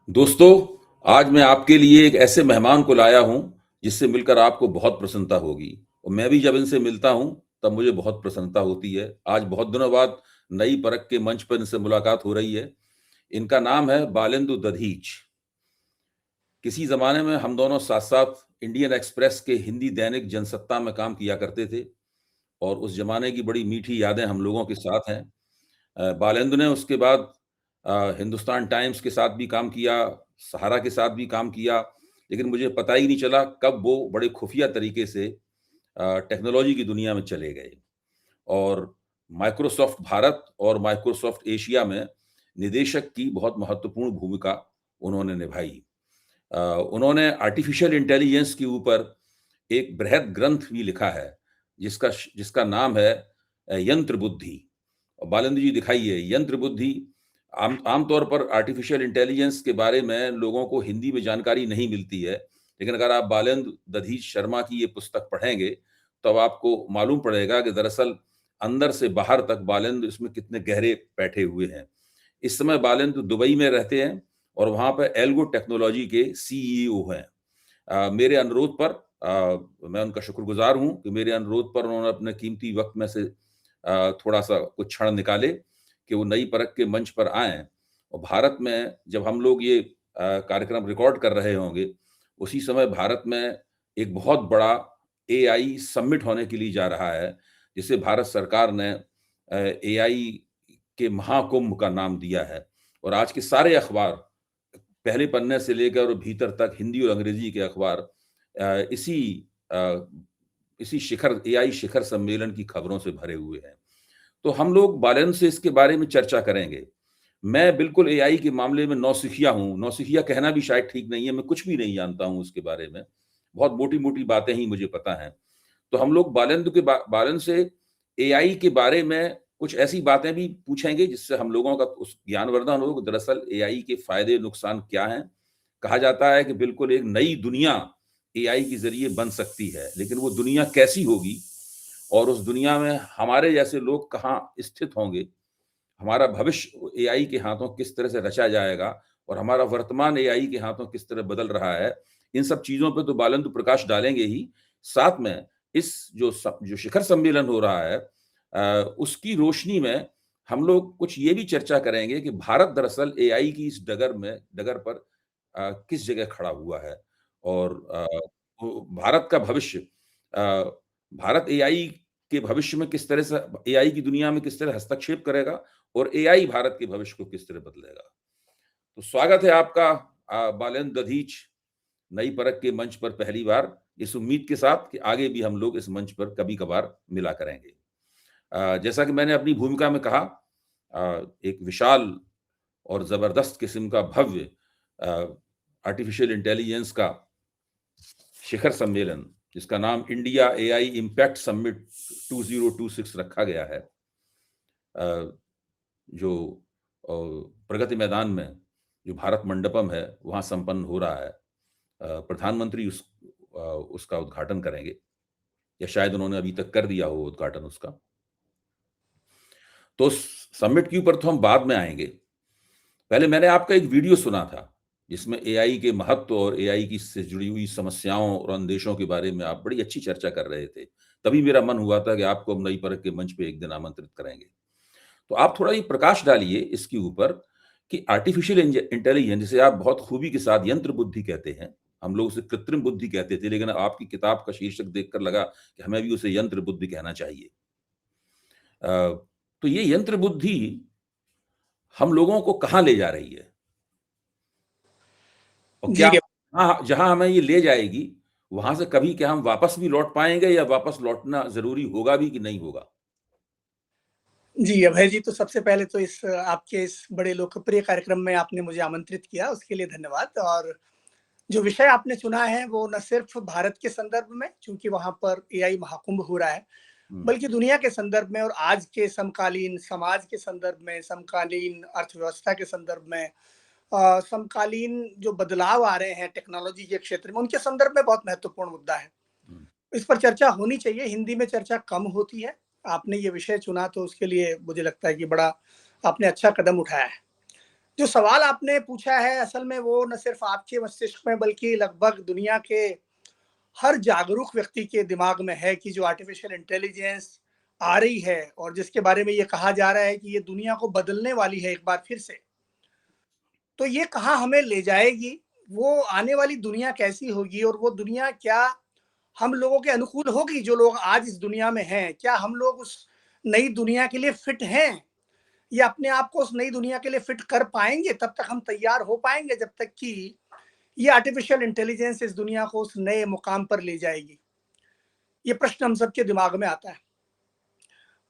दोस्तों, आज मैं आपके लिए एक ऐसे मेहमान को लाया हूँ, जिससे मिलकर आपको बहुत प्रसन्नता होगी और मैं भी जब इनसे मिलता हूँ, तब मुझे बहुत प्रसन्नता होती है। आज बहुत दिनों बाद नई परख के मंच पर इनसे मुलाकात हो रही है। इनका नाम है बालेंदु दधीच। किसी ज़माने में हम दोनों साथ-साथ इंडियन एक्सप्रेस के हिंदी दैनिक जनसत्ता में काम किया करते थे और उस ज़माने की बड़ी मीठी यादें हम लोगों के साथ हैं। बालेंदु ने उसके बाद हिंदुस्तान टाइम्स के साथ भी काम किया, सहारा के साथ भी काम किया, लेकिन मुझे पता ही नहीं चला कब वो बड़े खुफ़िया तरीके से टेक्नोलॉजी की दुनिया में चले गए और माइक्रोसॉफ्ट भारत और माइक्रोसॉफ्ट एशिया में निदेशक की बहुत महत्वपूर्ण भूमिका उन्होंने निभाई। उन्होंने आर्टिफ़िशियल इंटेलिजेंस के ऊपर एक बृहद ग्रंथ भी लिखा है, जिसका नाम है यंत्र बुद्धि। बालेंद्र जी दिखाइए, यंत्र बुद्धि आम तौर पर आर्टिफिशियल इंटेलिजेंस के बारे में लोगों को हिंदी में जानकारी नहीं मिलती है, लेकिन अगर आप बालेंद्र दधीच शर्मा की ये पुस्तक पढ़ेंगे, तो अब आपको मालूम पड़ेगा कि दरअसल अंदर से बाहर तक बालेंद्र इसमें कितने गहरे बैठे हुए हैं। इस समय बालेंद्र दुबई में रहते हैं और वहाँ पे एल्गो टेक्नोलॉजी के सीईओ हैं। मेरे अनुरोध पर मैं उनका शुक्रगुज़ार हूँ कि मेरे अनुरोध पर उन्होंने अपने कीमती वक़्त में से थोड़ा-सा कुछ क्षण निकाले कि वो नई परख के मंच पर आएँ और भारत में जब हम लोग ये कार्यक्रम रिकॉर्ड कर रहे होंगे, उसी समय भारत में एक बहुत बड़ा एआई समिट होने के लिए जा रहा है, जिसे भारत सरकार ने एआई के महाकुंभ का नाम दिया है और आज के सारे अखबार, पहले पन्ने से लेकर भीतर तक हिंदी और अंग्रेजी के अखबार अ, इसी अ, इसी शिखर एआई शिखर सम्मेलन की खबरों से भरे हुए हैं। तो हम लोग बालन से इसके बारे में चर्चा करेंगे। मैं बिल्कुल एआई के मामले में नौसिखिया हूँ, नौसिखिया कहना भी शायद ठीक नहीं है, मैं कुछ भी नहीं जानता हूँ उसके बारे में। बहुत मोटी-मोटी बातें ही मुझे पता हैं। तो हम लोग बालन से एआई के बारे में कुछ ऐसी बातें भी पूछेंगे जिससे हम लोगों का उस ज्ञानवर्धन हो, दरअसल एआई के फ़ायदे नुकसान क्या हैं? कहा जाता है कि बिल्कुल एक नई दुनिया एआई के ज़रिए बन सकती है, लेकिन वो दुनिया कैसी होगी और उस दुनिया में हमारे जैसे लोग कहाँ स्थित होंगे? हमारा भविष्य एआई के हाथों किस तरह से रचा जाएगा और हमारा वर्तमान एआई के हाथों किस तरह बदल रहा है, इन सब चीज़ों पे तो बालंतु प्रकाश डालेंगे ही। साथ में इस जो शिखर सम्मेलन हो रहा है उसकी रोशनी में हम लोग कुछ ये भी चर्चा करेंगे कि भारत दरअसल एआई की इस डगर पर किस जगह खड़ा हुआ है और वो भारत का भविष्य भारत एआई के भविष्य में किस तरह से एआई की दुनिया में किस तरह हस्तक्षेप करेगा और एआई भारत के भविष्य को किस तरह बदलेगा। तो स्वागत है आपका बालेंद्र दधीच नई परख के मंच पर पहली बार, इस उम्मीद के साथ कि आगे भी हम लोग इस मंच पर कभी-कभार मिला करेंगे। जैसा कि मैंने अपनी भूमिका में कहा एक विशाल और ज़बरदस्त किस्म का भव्य अ, आर्टिफिशियल इंटेलिजेंस का शिखर सम्मेलन, जिसका नाम इंडिया एआई इम्पैक्ट समिट 2026 रखा गया है। अ, जो प्रगति मैदान में जो भारत मंडपम है, वहाँ संपन्न हो रहा है। प्रधानमंत्री उसका उद्घाटन करेंगे या शायद उन्होंने अभी तक कर दिया हो उद्घाटन उसका। तो समिट के ऊपर तो हम बाद में आएँगे। पहले मैंने आपका एक वीडियो सुना था, जिसमें एआई के महत्व और एआई की से जुड़ी हुई समस्याओं और अंदेशों के बारे में आप बड़ी अच्छी चर्चा कर रहे थे। तभी मेरा मन हुआ था कि आपको हम नई परख के मंच पे एक दिन आमंत्रित करेंगे। तो आप थोड़ा ये प्रकाश डालिए इसके ऊपर कि आर्टिफिशियल इंटेलिजेंस जिसे आप बहुत खूबी के साथ यंत्र बुद्धि कहते हैं, हम लोग उसे कृत्रिम बुद्धि कहते थे, लेकिन आपकी किताब का शीर्षक देखकर लगा कि हमें भी उसे यंत्र बुद्धि कहना चाहिए। अ, तो ये यंत्र बुद्धि हम लोगों को कहाँ ले जा रही है? और क्या जी, हाँ, जहाँ हमें ये ले जाएगी, वहाँ से कभी क्या हम वापस भी लौट पाएँगे या वापस लौटना ज़रूरी होगा भी कि नहीं होगा? जी, अभय जी, तो सबसे पहले तो इस आपके इस बड़े लोकप्रिय कार्यक्रम में आपने मुझे आमंत्रित किया, उसके लिए धन्यवाद। और जो विषय आपने चुना है, वो न सिर्फ़ भारत के संदर्भ में, चूँकि वहाँ पर एआई महाकुंभ हो रहा है, हुँ, बल्कि दुनिया के संदर्भ में और आज के समकालीन समाज के संदर्भ में, समकालीन अर्थव्यवस्था के संदर्भ में, समकालीन जो बदलाव आ रहे हैं टेक्नोलॉजी के क्षेत्र में, उनके संदर्भ में बहुत महत्वपूर्ण मुद्दा है। हुँ, इस पर चर्चा होनी चाहिए, हिंदी में चर्चा कम होती है। आपने ये विषय चुना तो उसके लिए मुझे लगता है कि बड़ा आपने अच्छा कदम उठाया है। जो सवाल आपने पूछा है असल में वो न सिर्फ आपके मस्तिष्क में बल्कि लगभग दुनिया के हर जागरूक व्यक्ति के दिमाग में है कि जो आर्टिफिशियल इंटेलिजेंस आ रही है और जिसके बारे में ये कहा जा रहा है कि ये दुनिया को बदलने वाली है एक बार फिर से, तो ये कहाँ हमें ले जाएगी, वो आने वाली दुनिया कैसी होगी और वो दुनिया क्या हम लोगों के अनुकूल होगी जो लोग आज इस दुनिया में हैं? क्या हम लोग उस नई दुनिया के लिए फिट हैं? या अपने आप को उस नई दुनिया के लिए फिट कर पाएँगे? तब तक हम तैयार हो पाएँगे जब तक कि ये आर्टिफिशियल इंटेलिजेंस इस दुनिया को उस नए मुकाम पर ले जाएगी? ये प्रश्न हम सबके दिमाग में आता है।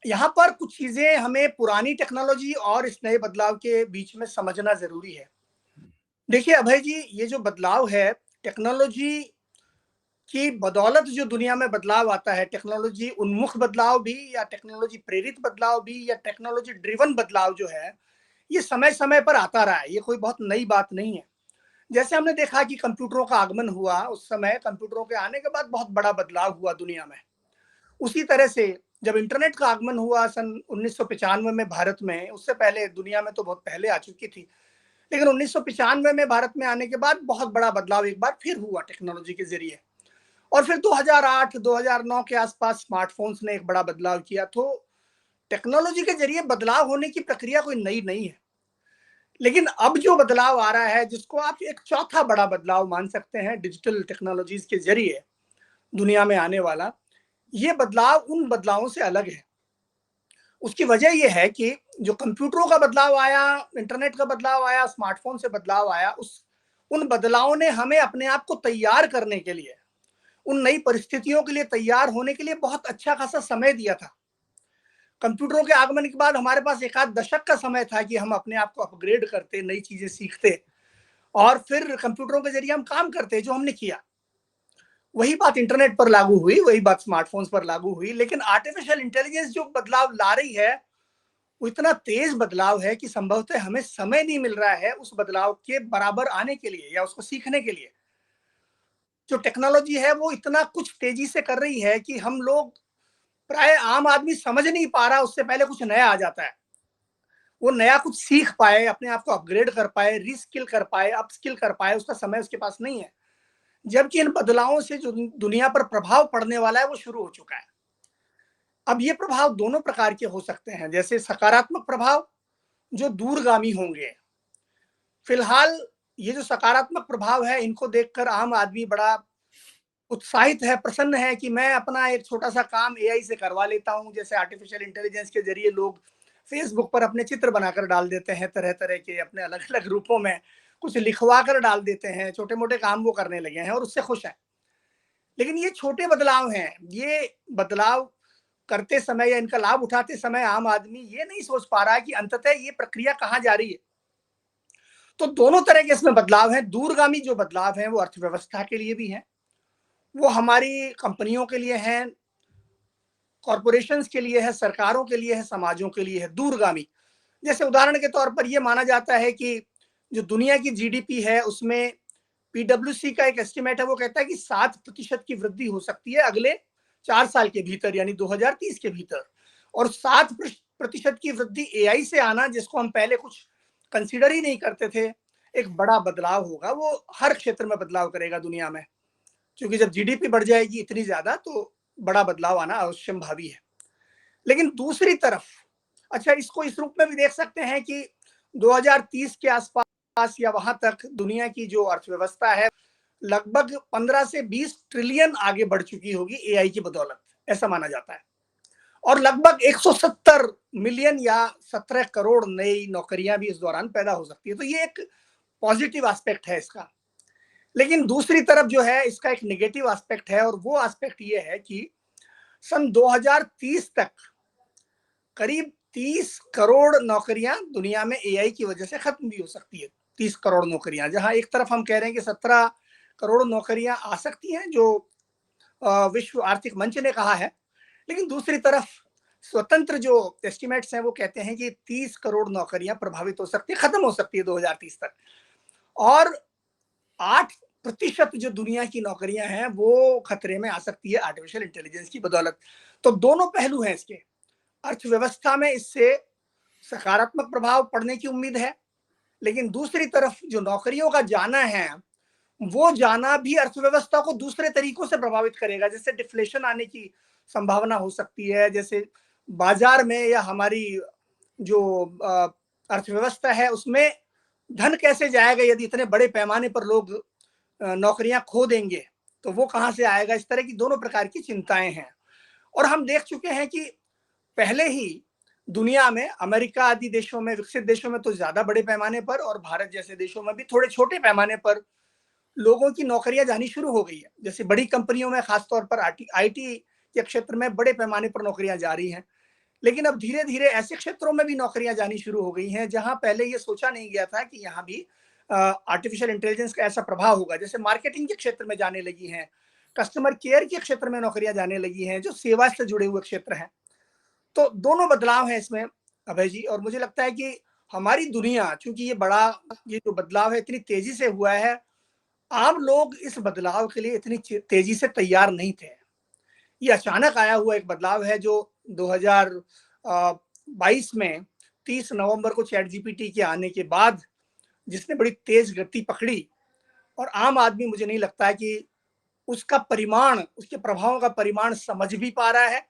यहाँ पर कुछ चीज़ें हमें पुरानी टेक्नोलॉजी और इस नए बदलाव के बीच में समझना ज़रूरी है। देखिए अभय जी, ये जो बदलाव है, टेक्नोलॉजी की बदौलत जो दुनिया में बदलाव आता है, टेक्नोलॉजी उन्मुख बदलाव भी या टेक्नोलॉजी प्रेरित बदलाव भी या टेक्नोलॉजी ड्रिवन बदलाव जो है, ये समय-समय पर आता रहा है। ये कोई बहुत नई बात नहीं है। जैसे हमने देखा कि कंप्यूटरों का आगमन हुआ, उस समय कंप्यूटरों के आने के बाद बहुत बड़ा बदलाव हुआ दुनिया में। उसी तरह से जब इंटरनेट का आगमन हुआ सन 1995 में भारत में, उससे पहले दुनिया में तो बहुत पहले आ चुकी थी। लेकिन 1995 में भारत में आने के बाद बहुत बड़ा बदलाव एक बार फिर हुआ टेक्नोलॉजी के ज़रिए। और फिर 2008, 2009 के आसपास स्मार्टफ़ोन्स ने एक बड़ा बदलाव किया। तो टेक्नोलॉजी के ज़रिए बदलाव होने की प्रक्रिया कोई नई नहीं है। लेकिन अब जो बदलाव आ रहा है, जिसको आप एक चौथा बड़ा बदलाव मान सकते हैं डिजिटल टेक्नोलॉजीज़ के ज़रिए दुनिया में आने वाला, ये बदलाव उन बदलावों से अलग है। उसकी वजह ये है कि जो कंप्यूटरों का बदलाव आया, इंटरनेट का बदलाव आया, स्मार्टफ़ोन से बदलाव आया, उन बदलावों ने हमें अपने आप को तैयार करने के लिए, उन नई परिस्थितियों के लिए तैयार होने के लिए बहुत अच्छा खासा समय दिया था। कंप्यूटरों के आगमन के बाद हमारे पास एक आध दशक का समय था कि हम अपने आप को अपग्रेड करते, नई चीज़ें सीखते और फिर कंप्यूटरों के ज़रिए हम काम करते, जो हमने किया। वही बात इंटरनेट पर लागू हुई, वही बात स्मार्टफ़ोन्स पर लागू हुई, लेकिन आर्टिफ़िशियल इंटेलिजेंस जो बदलाव ला रही है, वो इतना तेज़ बदलाव है कि संभवतः हमें समय नहीं मिल रहा है उस बदलाव के बराबर आने के लिए या उसको सीखने के लिए। जो टेक्नोलॉजी है वो इतना कुछ तेज़ी से कर रही है कि हम लोग प्राय आम आदमी समझ नहीं पा रहा, उससे पहले कुछ नया आ जाता है। वो नया कुछ सीख पाए, अपने आप को अपग्रेड कर पाए, रीस्किल कर पाए, अपस्किल कर पाए, उसका समय उसके पास नहीं है। जबकि इन बदलावों से जो दुनिया पर प्रभाव पड़ने वाला है वो शुरू हो चुका है। अब ये प्रभाव दोनों प्रकार के हो सकते हैं, जैसे सकारात्मक प्रभाव जो दूरगामी होंगे। फिलहाल ये जो सकारात्मक प्रभाव है, इनको देखकर आम आदमी बड़ा उत्साहित है, प्रसन्न है कि मैं अपना एक छोटा-सा काम एआई से करवा लेता हूँ। जैसे आर्टिफ़िशियल इंटेलिजेंस के ज़रिए लोग फ़ेसबुक पर अपने चित्र बनाकर डाल देते हैं, तरह-तरह के अपने अलग-अलग रूपों में, कुछ लिखवा कर डाल देते हैं, छोटे-मोटे काम वो करने लगे हैं और उससे खुश हैं। लेकिन ये छोटे बदलाव हैं, ये बदलाव करते समय या इनका लाभ उठाते समय आम आदमी ये नहीं सोच पा रहा है कि अंततः ये प्रक्रिया कहाँ जा रही है। तो दोनों तरह के इसमें बदलाव हैं। दूरगामी जो बदलाव हैं वो अर्थव्यवस्था के लिए भी हैं, वो हमारी कंपनियों के लिए हैं, कॉर्पोरेशंस के लिए है, सरकारों के लिए है, समाजों के लिए है, दूरगामी। जैसे उदाहरण के तौर पर ये माना जाता है कि जो दुनिया की जीडीपी है उसमें पीडब्ल्यूसी का एक एस्टिमेट है, वो कहता है कि 7% की वृद्धि हो सकती है अगले 4 साल के भीतर, यानी 2030 के भीतर। और 7% की वृद्धि एआई से आना, जिसको हम पहले कुछ कंसीडर ही नहीं करते थे, एक बड़ा बदलाव होगा। वो हर क्षेत्र में बदलाव करेगा दुनिया में, क्योंकि जब जीडीपी बढ़ जाएगी इतनी ज़्यादा तो बड़ा बदलाव आना अवश्यंभावी है। लेकिन दूसरी तरफ अच्छा, इसको इस रूप में भी देख सकते हैं कि 2030 के आसपास या वहां तक दुनिया की जो अर्थव्यवस्था है लगभग 15 से 20 ट्रिलियन आगे बढ़ चुकी होगी एआई की बदौलत, ऐसा माना जाता है। और लगभग 170 मिलियन या 17 करोड़ नई नौकरियां भी इस दौरान पैदा हो सकती है। तो ये एक पॉजिटिव एस्पेक्ट है इसका। लेकिन दूसरी तरफ जो है इसका एक नेगेटिव एस्पेक्ट है, और वो एस्पेक्ट ये है कि सन 2030 तक करीब 30 करोड़ नौकरियां दुनिया में एआई की वजह से खत्म भी हो सकती है। 30 करोड़ नौकरियां, जहां एक तरफ हम कह रहे हैं कि 17 करोड़ नौकरियां आ सकती हैं जो विश्व आर्थिक मंच ने कहा है, लेकिन दूसरी तरफ स्वतंत्र जो एस्टिमेट्स हैं वो कहते हैं कि 30 करोड़ नौकरियां प्रभावित हो सकती है, खत्म हो सकती है 2030 तक। और 8% जो दुनिया की नौकरियां हैं वो खतरे में आ सकती है आर्टिफिशियल इंटेलिजेंस की बदौलत। तो दोनों पहलू हैं इसके। अर्थव्यवस्था में इससे सकारात्मक प्रभाव पड़ने की उम्मीद है, लेकिन दूसरी तरफ जो नौकरियों का जाना है, वो जाना भी अर्थव्यवस्था को दूसरे तरीकों से प्रभावित करेगा। जैसे डिफ्लेशन आने की संभावना हो सकती है, जैसे बाजार में या हमारी जो अर्थव्यवस्था है उसमें धन कैसे जाएगा यदि इतने बड़े पैमाने पर लोग नौकरियां खो देंगे, तो वो कहाँ से आएगा? इस तरह की दोनों प्रकार की चिंताएं हैं। और हम देख चुके हैं कि पहले ही दुनिया में अमेरिका आदि देशों में, विकसित देशों में तो ज्यादा बड़े पैमाने पर, और भारत जैसे देशों में भी थोड़े छोटे पैमाने पर लोगों की नौकरियां जानी शुरू हो गई है। जैसे बड़ी कंपनियों में खासतौर पर आईटी के क्षेत्र में बड़े पैमाने पर नौकरियां जा रही हैं। लेकिन अब धीरे धीरे ऐसे क्षेत्रों में भी नौकरियां जानी शुरू हो गई हैं जहां पहले ये सोचा नहीं गया था कि यहाँ भी आर्टिफिशियल इंटेलिजेंस का ऐसा प्रभाव होगा। जैसे मार्केटिंग के क्षेत्र में जाने लगी हैं, कस्टमर केयर के क्षेत्र में नौकरियां जाने लगी हैं, जो सेवा से जुड़े हुए क्षेत्र हैं। तो दोनों बदलाव हैं इसमें अभय जी, और मुझे लगता है कि हमारी दुनिया, चूंकि ये जो बदलाव है इतनी तेजी से हुआ है, आम लोग इस बदलाव के लिए इतनी तेजी से तैयार नहीं थे। ये अचानक आया हुआ एक बदलाव है जो 2022 में 30 नवंबर को चैट जीपीटी के आने के बाद जिसने बड़ी तेज गति पकड़ी, और आम आदमी मुझे नहीं लगता है कि उसका परिमाण, उसके प्रभावों का परिमाण समझ भी पा रहा है,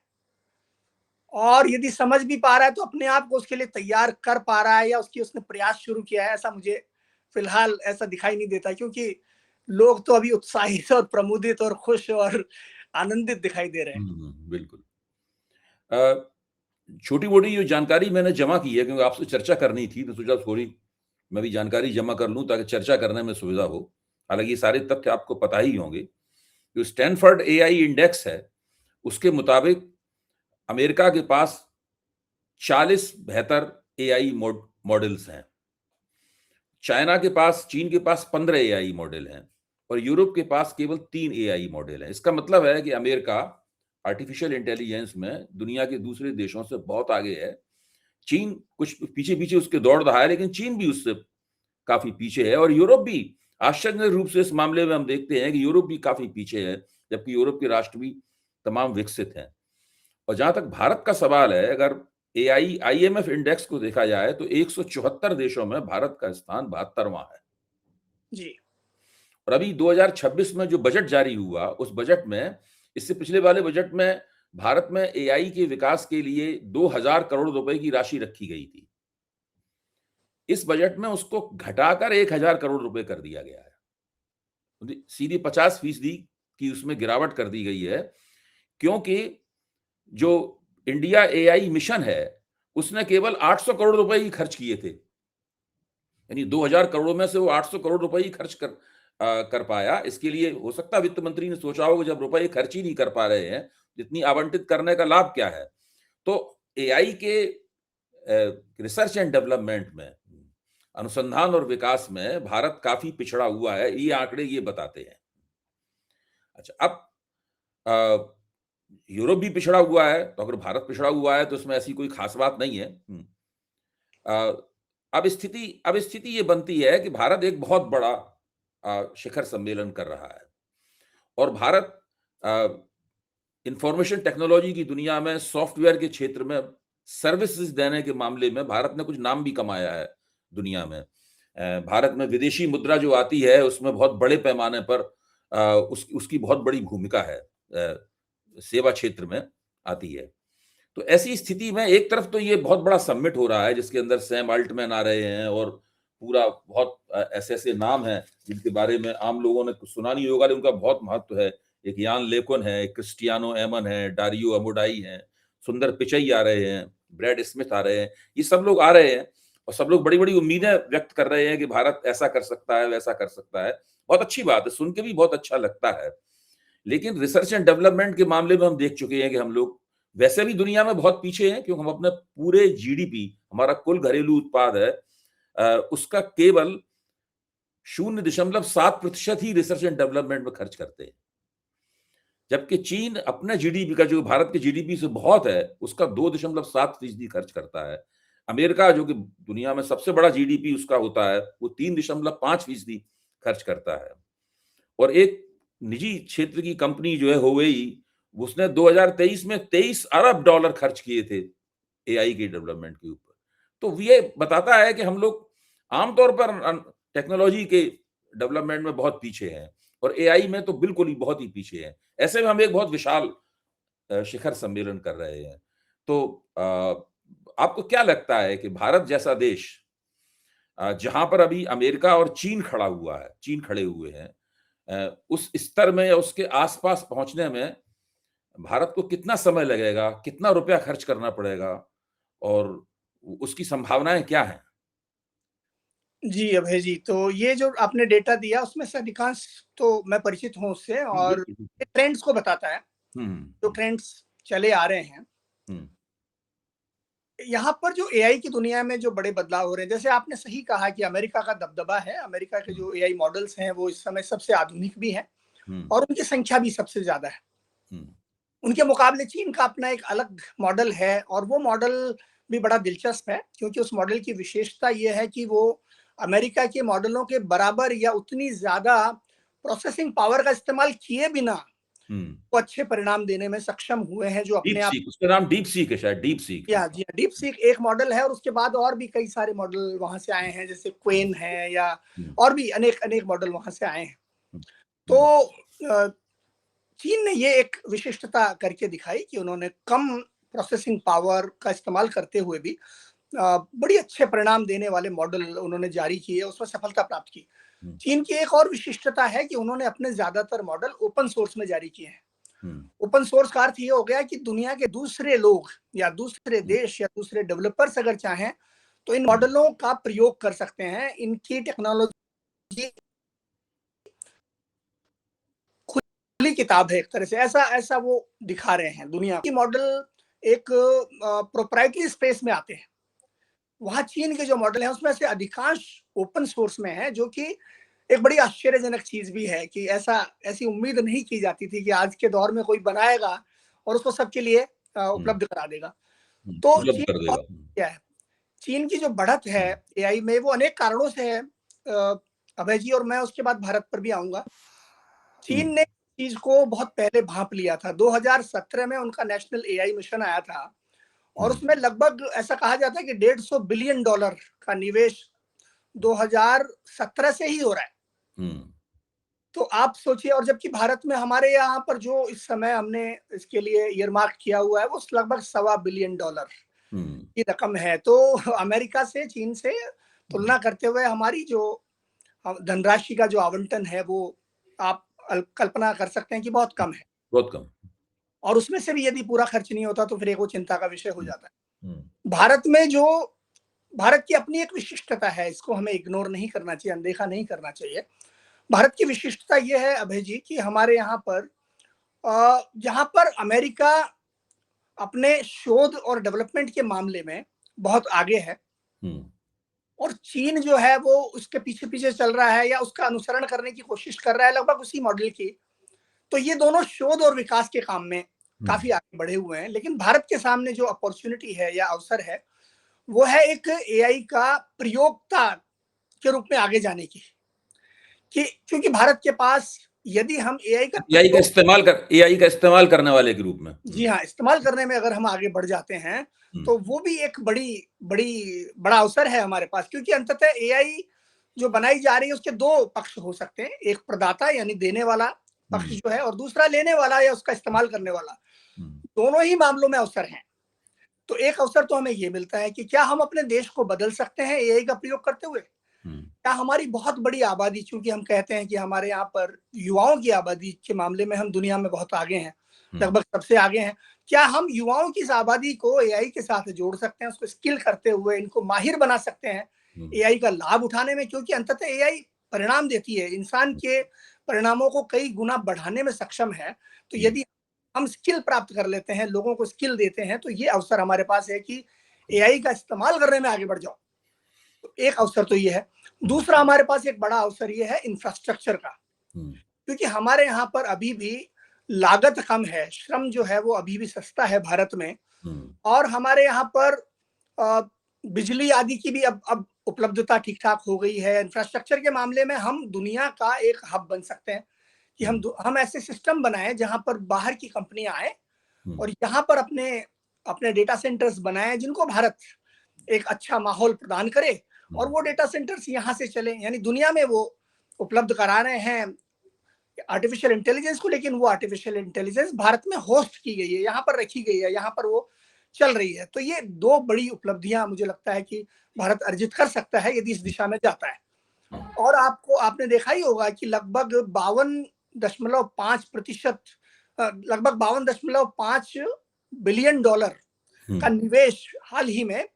और यदि समझ भी पा रहा है तो अपने आप को उसके लिए तैयार कर पा रहा है या उसने प्रयास शुरू किया है, ऐसा मुझे फिलहाल ऐसा दिखाई नहीं देता। क्योंकि लोग तो अभी उत्साहित और प्रमुदित और खुश और आनंदित दिखाई दे रहे हैं। बिल्कुल। छोटी-मोटी जो जानकारी मैंने जमा की है, क्योंकि आपसे चर्चा करनी थी, तो सोचा थोड़ी मैं भी जानकारी जमा कर लूँ ताकि चर्चा करने में सुविधा हो। हालाँकि ये सारे तथ्य आपको पता ही होंगे। जो स्टैनफोर्ड एआई इंडेक्स है, उसके मुताबिक अमेरिका के पास 40 बेहतर एआई मॉडल्स हैं। चाइना के पास, चीन के पास 15 एआई मॉडल हैं और यूरोप के पास केवल 3 एआई मॉडल हैं। इसका मतलब है कि अमेरिका आर्टिफिशियल इंटेलिजेंस में दुनिया के दूसरे देशों से बहुत आगे है। चीन कुछ पीछे-पीछे उसके दौड़ रहा है, लेकिन चीन भी उससे काफ़ी पीछे है और यूरोप भी आश्चर्यजनक रूप से इस मामले में हम देखते हैं कि यूरोप भी काफ़ी पीछे है, जबकि यूरोप के राष्ट्र भी तमाम विकसित हैं। और जहाँ तक भारत का सवाल है, अगर एआई आईएमएफ इंडेक्स को देखा जाए तो 174 देशों में भारत का स्थान 72वां है। जी। और अभी 2026 में जो बजट जारी हुआ, उस बजट में, इससे पिछले वाले बजट में भारत में एआई के विकास के लिए 2000 करोड़ रुपए की राशि रखी गई थी। इस बजट में उसको घटाकर 1000 करोड़ रुपए कर दिया गया है। सीधी 50% की उसमें गिरावट कर दी गई है, क्योंकि जो इंडिया एआई मिशन है, उसने केवल 800 करोड़ रुपए ही खर्च किए थे। यानी 2000 करोड़ में से वो 800 करोड़ रुपए ही खर्च कर पाया। इसके लिए हो सकता है वित्त मंत्री ने सोचा होगा, जब रुपए खर्च ही नहीं कर पा रहे हैं, जितनी आवंटित करने का लाभ क्या है? तो एआई के रिसर्च एंड डेवलपमेंट में, अनुसंधान और विकास में भारत काफी पिछड़ा हुआ है, ये आंकड़े ये बताते हैं। अच्छा, अब यूरोप भी पिछड़ा हुआ है, तो अगर भारत पिछड़ा हुआ है तो इसमें ऐसी कोई खास बात नहीं है। अब स्थिति ये बनती है कि भारत एक बहुत बड़ा शिखर सम्मेलन कर रहा है और भारत इंफॉर्मेशन टेक्नोलॉजी की दुनिया में सॉफ्टवेयर के क्षेत्र में सर्विसेज देने के मामले में भारत ने कुछ नाम भी कमाया है दुनिया में। भारत में विदेशी मुद्रा जो आती है उसमें बहुत बड़े पैमाने पर उसकी बहुत बड़ी भूमिका है, सेवा क्षेत्र में आती है। तो ऐसी स्थिति में एक तरफ तो ये बहुत बड़ा समिट हो रहा है जिसके अंदर सैम अल्टमैन आ रहे हैं और पूरा बहुत ऐसे नाम हैं जिनके बारे में आम लोगों ने कुछ सुना नहीं होगा, लेकिन उनका बहुत महत्व है। एक यान लेकुन है, क्रिस्टियानो एमन है, डारियो अमोडाई है, सुंदर पिचई आ रहे हैं, ब्रैड स्मिथ आ रहे हैं। ये सब लोग आ रहे हैं और सब लोग बड़ी-बड़ी उम्मीदें व्यक्त कर रहे हैं कि भारत ऐसा कर सकता है, वैसा कर सकता है। बहुत अच्छी बात है, सुन के भी बहुत अच्छा लगता है। लेकिन रिसर्च एंड डेवलपमेंट के मामले में हम देख चुके हैं कि हम लोग वैसे भी दुनिया में बहुत पीछे हैं, क्योंकि हम अपने पूरे जीडीपी, हमारा कुल घरेलू उत्पाद है, उसका केवल 0.7% ही रिसर्च एंड डेवलपमेंट में खर्च करते हैं। जबकि चीन अपने जीडीपी का, जो भारत के जीडीपी से बहुत है, उसका 2.7% खर्च करता है। अमेरिका, जो कि दुनिया में सबसे बड़ा जीडीपी उसका होता है, वो 3.5% खर्च करता है। और एक निजी क्षेत्र की कंपनी जो है हुवेई, उसने 2023 में $23 अरब खर्च किए थे एआई के डेवलपमेंट के ऊपर। तो ये बताता है कि हम लोग आमतौर पर टेक्नोलॉजी के डेवलपमेंट में बहुत पीछे हैं और एआई में तो बिल्कुल ही बहुत ही पीछे हैं। ऐसे में हम एक बहुत विशाल शिखर सम्मेलन कर रहे हैं। तो आपको क्या लगता है कि भारत जैसा देश जहाँ पर अभी अमेरिका और चीन खड़ा हुआ है, चीन खड़े हुए हैं, उस स्तर में या उसके आस-पास पहुँचने में भारत को कितना समय लगेगा, कितना रुपया खर्च करना पड़ेगा और उसकी संभावनाएँ क्या हैं? जी, अभय जी, तो ये जो आपने डेटा दिया उसमें से अधिकांश तो मैं परिचित हूँ उससे हुँ, और बिल्कुल, ये बिल्कुल। ट्रेंड्स को बताता है, हुँ, जो हुँ, ट्रेंड्स चले आ रहे हैं। हुँ, यहाँ पर जो एआई की दुनिया में जो बड़े बदलाव हो रहे हैं, जैसे आपने सही कहा कि अमेरिका का दबदबा है, अमेरिका के हुँ, जो एआई मॉडल्स हैं, वो इस समय सबसे आधुनिक भी हैं हुँ, और उनकी संख्या भी सबसे ज़्यादा है। हुँ, उनके मुकाबले चीन का अपना एक अलग मॉडल है और वो मॉडल भी बड़ा दिलचस्प है क्योंकि उस मॉडल की विशेषता ये है कि वो अमेरिका के मॉडलों के बराबर या उतनी ज़्यादा प्रोसेसिंग पावर का इस्तेमाल किए बिना हुँ। वो अच्छे परिणाम देने में सक्षम हुए हैं जो डीप अपने आप। सीक, उसका नाम डीप सीक है शायद, डीप सीक। जी हाँ, डीप सीक एक मॉडल है और उसके बाद और भी कई सारे मॉडल वहाँ से आए हैं जैसे क्वेन है या हुँ, और भी अनेक अनेक मॉडल वहाँ से आए हैं। हुँ, तो हुँ, अ, चीन ने ये एक विशिष्टता करके दिखाई कि उन्होंने कम प्रोसेसिंग पावर का इस्तेमाल करते हुए भी बड़ी अच्छे परिणाम देने वाले मॉडल उन्होंने जारी किए, उसमें सफलता प्राप्त की। हुँ, चीन की एक और विशिष्टता है कि उन्होंने अपने ज़्यादातर मॉडल ओपन सोर्स में जारी किए हैं। हुँ, ओपन सोर्स का अर्थ ये हो गया कि दुनिया के दूसरे लोग या दूसरे हुँ, देश या दूसरे डेवलपर्स अगर चाहें, तो इन हुँ, मॉडलों का प्रयोग कर सकते हैं। इनकी टेक्नोलॉजी खुली किताब है एक तरह से, ऐसा ऐसा वो दिखा रहे हैं दुनिया की मॉडल एक प्रोप्राइटरी स्पेस में आते हैं। वहाँ चीन के जो मॉडल हैं उसमें से अधिकांश ओपन सोर्स में है जो कि एक बड़ी आश्चर्यजनक चीज भी है कि ऐसा ऐसी उम्मीद नहीं की जाती थी कि आज के दौर में कोई बनाएगा और उसको सबके लिए हुँ, उपलब्ध करा देगा। हुँ, तो उपलब्ध चीन कर बहुत देगा। हुँ, क्या है, चीन की जो बढ़त है हुँ, एआई में वो अनेक कारणों से है। अभय जी, और मैं उसके बाद भारत पर भी आऊंगा। हुँ, चीन ने चीज को बहुत पहले भांप लिया था। 2017 में उनका नेशनल एआई मिशन आया था और हुँ, उसमें लगभग ऐसा कहा जाता है कि $150 बिलियन का निवेश 2017 से ही हो रहा है। हुँ, तो आप सोचिए, और जबकि भारत में हमारे यहाँ पर जो इस समय हमने इसके लिए ईयरमार्क किया हुआ है वो लगभग $1.25 बिलियन हुँ, की रकम है। तो अमेरिका से, चीन से हुँ, तुलना करते हुए हमारी जो धनराशि का जो आवंटन है वो आप कल्पना कर सकते हैं कि बहुत कम है। बहुत कम। और उसमें से भी यदि पूरा खर्च नहीं होता तो फिर एक वो चिंता का विषय हो हुँ, जाता हुँ, है। भारत में जो भारत की अपनी एक विशिष्टता है, इसको हमें इग्नोर नहीं करना चाहिए, अनदेखा नहीं करना चाहिए। भारत की विशिष्टता ये है अभय जी कि हमारे यहाँ पर जहाँ पर अमेरिका अपने शोध और डेवलपमेंट के मामले में बहुत आगे है हुँ, और चीन जो है वो उसके पीछे पीछे चल रहा है या उसका अनुसरण करने की कोशिश कर रहा है लगभग उसी मॉडल की। तो ये दोनों शोध और विकास के काम में हुँ, काफी आगे बढ़े हुए हैं, लेकिन भारत के सामने जो अपॉर्चुनिटी है या अवसर है वो है एक एआई का प्रयोक्ता के रूप में आगे जाने की। कि क्योंकि भारत के पास यदि हम एआई का प्रयोग, एआई का इस्तेमाल करने वाले के रूप में। हुँ, जी हाँ, इस्तेमाल करने में अगर हम आगे बढ़ जाते हैं, हुँ, तो वो भी एक बड़ा अवसर है हमारे पास, क्योंकि अंततः एआई जो बनाई जा रही है उसके 2 पक्ष हो सकते हैं। एक प्रदाता यानी देने वाला पक्ष हुँ, जो है और दूसरा लेने वाला या उसका इस्तेमाल करने वाला। हुँ, दोनों ही मामलों में अवसर हैं। तो एक अवसर तो हमें ये मिलता है कि क्या हम अपने देश को बदल सकते हैं एआई का प्रयोग करते हुए? हुँ, क्या हमारी बहुत बड़ी आबादी, चूँकि हम कहते हैं कि हमारे यहाँ पर युवाओं की आबादी के मामले में हम दुनिया में बहुत आगे हैं, हुँ, लगभग सबसे आगे हैं। क्या हम युवाओं की इस आबादी को एआई के साथ जोड़ सकते हैं, उसको स्किल करते हुए इनको माहिर बना सकते हैं हुँ, एआई का लाभ उठाने में? क्योंकि अंततः एआई परिणाम देती है, इंसान के परिणामों को कई गुना बढ़ाने में सक्षम है। तो हुँ, यदि हम स्किल प्राप्त कर लेते हैं, लोगों को स्किल देते हैं, तो ये अवसर हमारे पास है कि एआई का इस्तेमाल करने में आगे बढ़ जाओ। तो एक अवसर तो ये है। हुँ, दूसरा हमारे पास एक बड़ा अवसर ये है इंफ्रास्ट्रक्चर का, हुँ, क्योंकि हमारे यहाँ पर अभी भी लागत कम है, श्रम जो है वो अभी भी सस्ता है भारत में हुँ, और हमारे यहाँ पर अ, बिजली आदि की भी अब उपलब्धता ठीक-ठाक हो गई है। इंफ्रास्ट्रक्चर के मामले में हम दुनिया का एक हब बन सकते हैं कि हुँ, हम ऐसे सिस्टम बनाएँ जहाँ पर बाहर की कंपनियाँ आएँ हुँ, और यहाँ पर अपने अपने डेटा सेंटर्स बनाएँ जिनको भारत एक अच्छा माहौल प्रदान करे और वो डेटा सेंटर्स यहाँ से चले, यानी दुनिया में वो उपलब्ध करा रहे हैं आर्टिफिशियल इंटेलिजेंस को, लेकिन वो आर्टिफिशियल इंटेलिजेंस भारत में होस्ट की गई है, यहाँ पर रखी गई है, यहाँ पर वो चल रही है। तो ये दो बड़ी उपलब्धियां मुझे लगता है कि भारत अर्जित कर सकता है यदि इस दिशा में जाता है। और आपने देखा ही होगा कि लगभग 52.5%, लगभग 52.5 बिलियन डॉलर का निवेश हाल ही में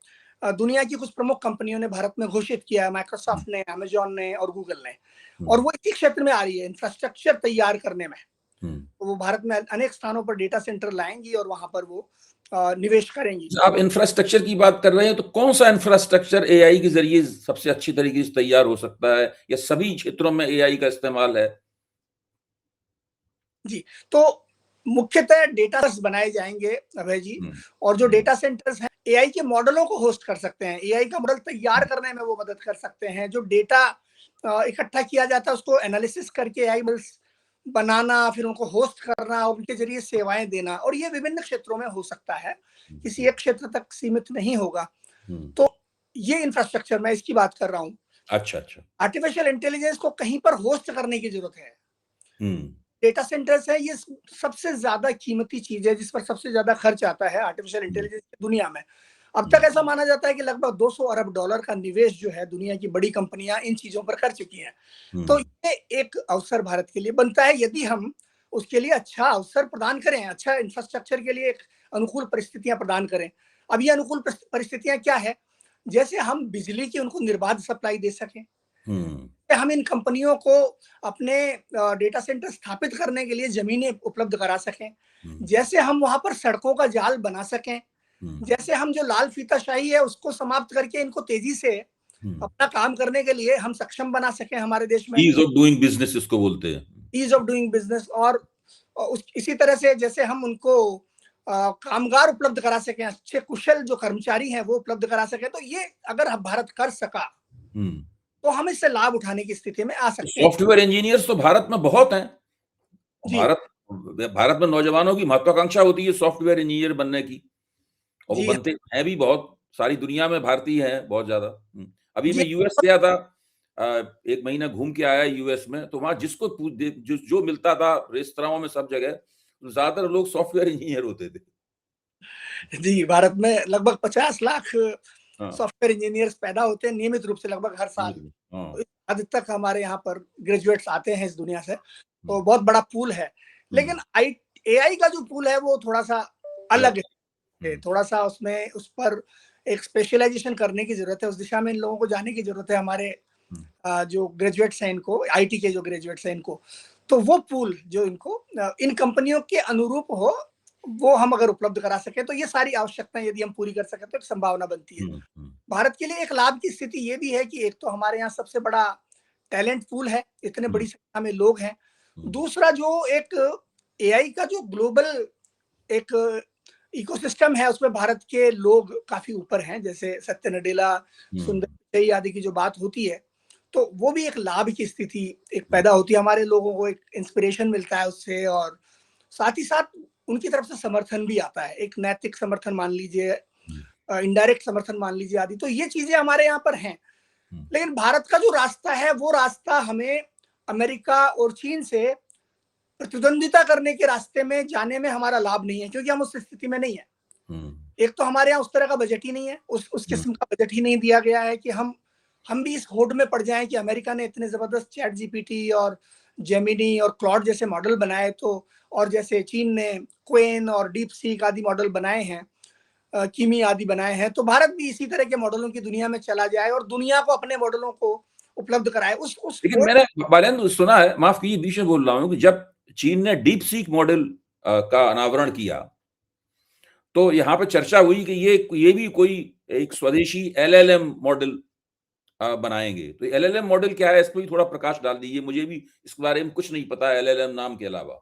दुनिया की कुछ प्रमुख कंपनियों ने भारत में घोषित किया है, माइक्रोसॉफ्ट ने, अमेजॉन ने और गूगल ने, और वो इसी क्षेत्र में आ रही है, इंफ्रास्ट्रक्चर तैयार करने में। तो वो भारत में अनेक स्थानों पर डेटा सेंटर लाएंगी और वहां पर वो निवेश करेंगी। आप इंफ्रास्ट्रक्चर की बात कर रहे हैं, तो कौन सा इंफ्रास्ट्रक्चर एआई के जरिए सबसे अच्छी तरीके से तैयार हो सकता है, या सभी क्षेत्रों में एआई का इस्तेमाल है? जी, तो मुख्यतः डेटा बनाए जाएंगे अभय जी, और जो डेटा सेंटर्स हैं एआई के मॉडलों को होस्ट कर सकते हैं, एआई का मॉडल तैयार करने में वो मदद कर सकते हैं। जो डेटा इकट्ठा किया जाता है उसको एनालिसिस करके एआई मॉडल्स बनाना, फिर उनको होस्ट करना, उनके जरिए सेवाएं देना, और ये विभिन्न क्षेत्रों में हो सकता है, किसी एक क्षेत्र तक सीमित नहीं होगा। तो ये इंफ्रास्ट्रक्चर, मैं इसकी बात कर रहा हूँ। अच्छा। आर्टिफिशियल इंटेलिजेंस को कहीं पर होस्ट करने की जरूरत है। डेटा सेंटर्स है, ये सबसे ज्यादा कीमती चीज है जिस पर सबसे ज्यादा खर्च आता है आर्टिफिशियल इंटेलिजेंस की दुनिया में। अब तक ऐसा माना जाता है कि लगभग 200 अरब डॉलर का निवेश जो है दुनिया की बड़ी कंपनियां इन चीजों पर कर चुकी हैं। तो ये एक अवसर भारत के लिए बनता है यदि हम उसके लिए अच्छा अवसर प्रदान करें, अच्छा इंफ्रास्ट्रक्चर के लिए एक अनुकूल परिस्थितियां प्रदान करें। अब ये अनुकूल परिस्थितियां क्या है? जैसे हम बिजली की उनको निर्बाध सप्लाई दे सकें, हम इन कंपनियों को अपने डेटा सेंटर स्थापित करने के लिए जमीनें उपलब्ध करा सकें, जैसे हम वहां पर सड़कों का जाल बना सकें, जैसे हम जो लाल फीताशाही है उसको समाप्त करके इनको तेजी से अपना काम करने के लिए हम सक्षम बना सकें हमारे देश में। ईज ऑफ डूइंग बिजनेस इसको बोलते हैं, ईज ऑफ डूइंग बिजनेस। और इसी तरह से जैसे हम उनको कामगार उपलब्ध करा सकें, अच्छे कुशल जो कर्मचारी हैं वो उपलब्ध करा सकें, तो ये अगर भारत कर सका तो हम इससे लाभ उठाने की स्थिति में आ सकते हैं। सॉफ्टवेयर इंजीनियर्स तो भारत में बहुत हैं। भारत में नौजवानों की महत्वाकांक्षा होती है सॉफ्टवेयर इंजीनियर बनने की, और वो बनते हैं भी बहुत, सारी दुनिया में भारतीय हैं बहुत ज्यादा। अभी मैं यूएस गया था, 1 महीना घूम के आया यूएस में, तो वहां जिसको जो मिलता था रेस्तराओं में सब जगह, ज्यादातर लोग सॉफ्टवेयर इंजीनियर होते थे। जी, भारत में लगभग 50 लाख सॉफ्टवेयर इंजीनियर्स पैदा होते हैं नियमित रूप से लगभग हर साल। हद तक हमारे यहाँ पर ग्रेजुएट्स आते हैं इस दुनिया से, तो बहुत बड़ा पूल है। लेकिन एआई का जो पूल है वो थोड़ा सा अलग है, थोड़ा सा उसमें उस पर एक स्पेशलाइजेशन करने की जरूरत है, उस दिशा में इन लोगों को जाने की जरूरत है। हमारे जो ग्रेजुएट्स हैं, इनको आईटी के जो ग्रेजुएट्स हैं इनको, तो वो पूल जो इनको इन कंपनियों के अनुरूप हो वो हम अगर उपलब्ध करा सके तो ये सारी आवश्यकताएं यदि हम पूरी कर सके तो एक संभावना बनती है। भारत के लिए एक लाभ की स्थिति ये भी है कि एक तो हमारे यहाँ सबसे बड़ा टैलेंट पूल है, इतने बड़ी संख्या में लोग हैं। दूसरा, जो एक एआई का जो ग्लोबल एक इकोसिस्टम है उसमें भारत के लोग काफी ऊपर हैं, जैसे सत्य नडेला, सुंदर पिचई आदि की जो बात होती है, तो वो भी एक लाभ की स्थिति एक पैदा होती है। हमारे लोगों को एक इंस्पिरेशन मिलता है उससे, और साथ ही साथ उनकी तरफ से समर्थन भी आता है, एक नैतिक समर्थन मान लीजिए, इनडायरेक्ट समर्थन मान लीजिए आदि। तो ये चीजें हमारे यहाँ पर हैं। लेकिन भारत का जो रास्ता है वो रास्ता हमें अमेरिका और चीन से प्रतिद्वंदिता करने के रास्ते में जाने में हमारा लाभ नहीं है, क्योंकि हम उस स्थिति में नहीं है। एक तो हमारे यहाँ उस तरह का बजट ही नहीं है, उस किस्म का बजट ही नहीं दिया गया है कि हम भी इस होड़ में पड़ जाएं कि अमेरिका ने इतने जबरदस्त चैट जीपीटी और जेमिनी और क्लॉड जैसे मॉडल बनाए, तो और जैसे चीन ने क्वेन और डीप सीक आदि मॉडल बनाए हैं, किमी आदि बनाए हैं, तो भारत भी इसी तरह के मॉडलों की दुनिया में चला जाए और दुनिया को अपने मॉडलों को उपलब्ध कराए। लेकिन मैंने बालेंद्र सुना है, माफ कीजिए बीच में बोल रहा हूँ, कि जब चीन ने डीप सीक मॉडल का अनावरण किया तो यहाँ पे चर्चा हुई कि ये भी कोई एक स्वदेशी एलएलएम मॉडल बनाएंगे। तो एलएलएम मॉडल क्या है, इस पर भी थोड़ा प्रकाश डाल दीजिए, मुझे भी इसके बारे में कुछ नहीं पता है एलएलएम नाम के अलावा।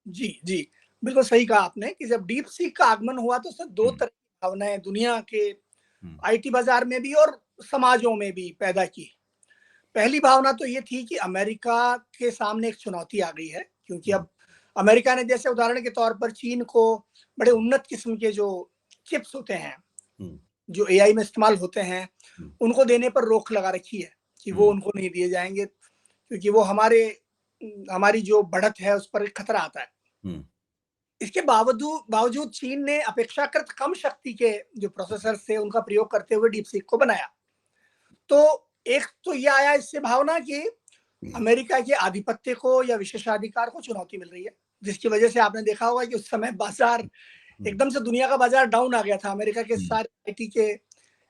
जी जी, बिल्कुल सही कहा आपने कि जब डीप सीक का आगमन हुआ तो उससे दो तरह की भावनाएं दुनिया के आईटी बाजार में भी और समाजों में भी पैदा की। पहली भावना तो ये थी कि अमेरिका के सामने एक चुनौती आ गई है, क्योंकि अब अमेरिका ने, जैसे उदाहरण के तौर पर, चीन को बड़े उन्नत किस्म के जो चिप्स होते हैं जो एआई में इस्तेमाल होते हैं, उनको देने पर रोक लगा रखी है कि वो उनको नहीं दिए जाएँगे, क्योंकि वो हमारी जो बढ़त है उस पर एक खतरा आता है। इसके बावजूद चीन ने अपेक्षाकृत कम शक्ति के जो प्रोसेसर्स थे उनका प्रयोग करते हुए डीपसीक को बनाया। तो एक तो ये आया इससे भावना कि अमेरिका के आधिपत्य को या विशेषाधिकार को चुनौती मिल रही है, जिसकी वजह से आपने देखा होगा कि उस समय बाजार एकदम से दुनिया का बाजार डाउन आ गया था। अमेरिका के सारे आईटी के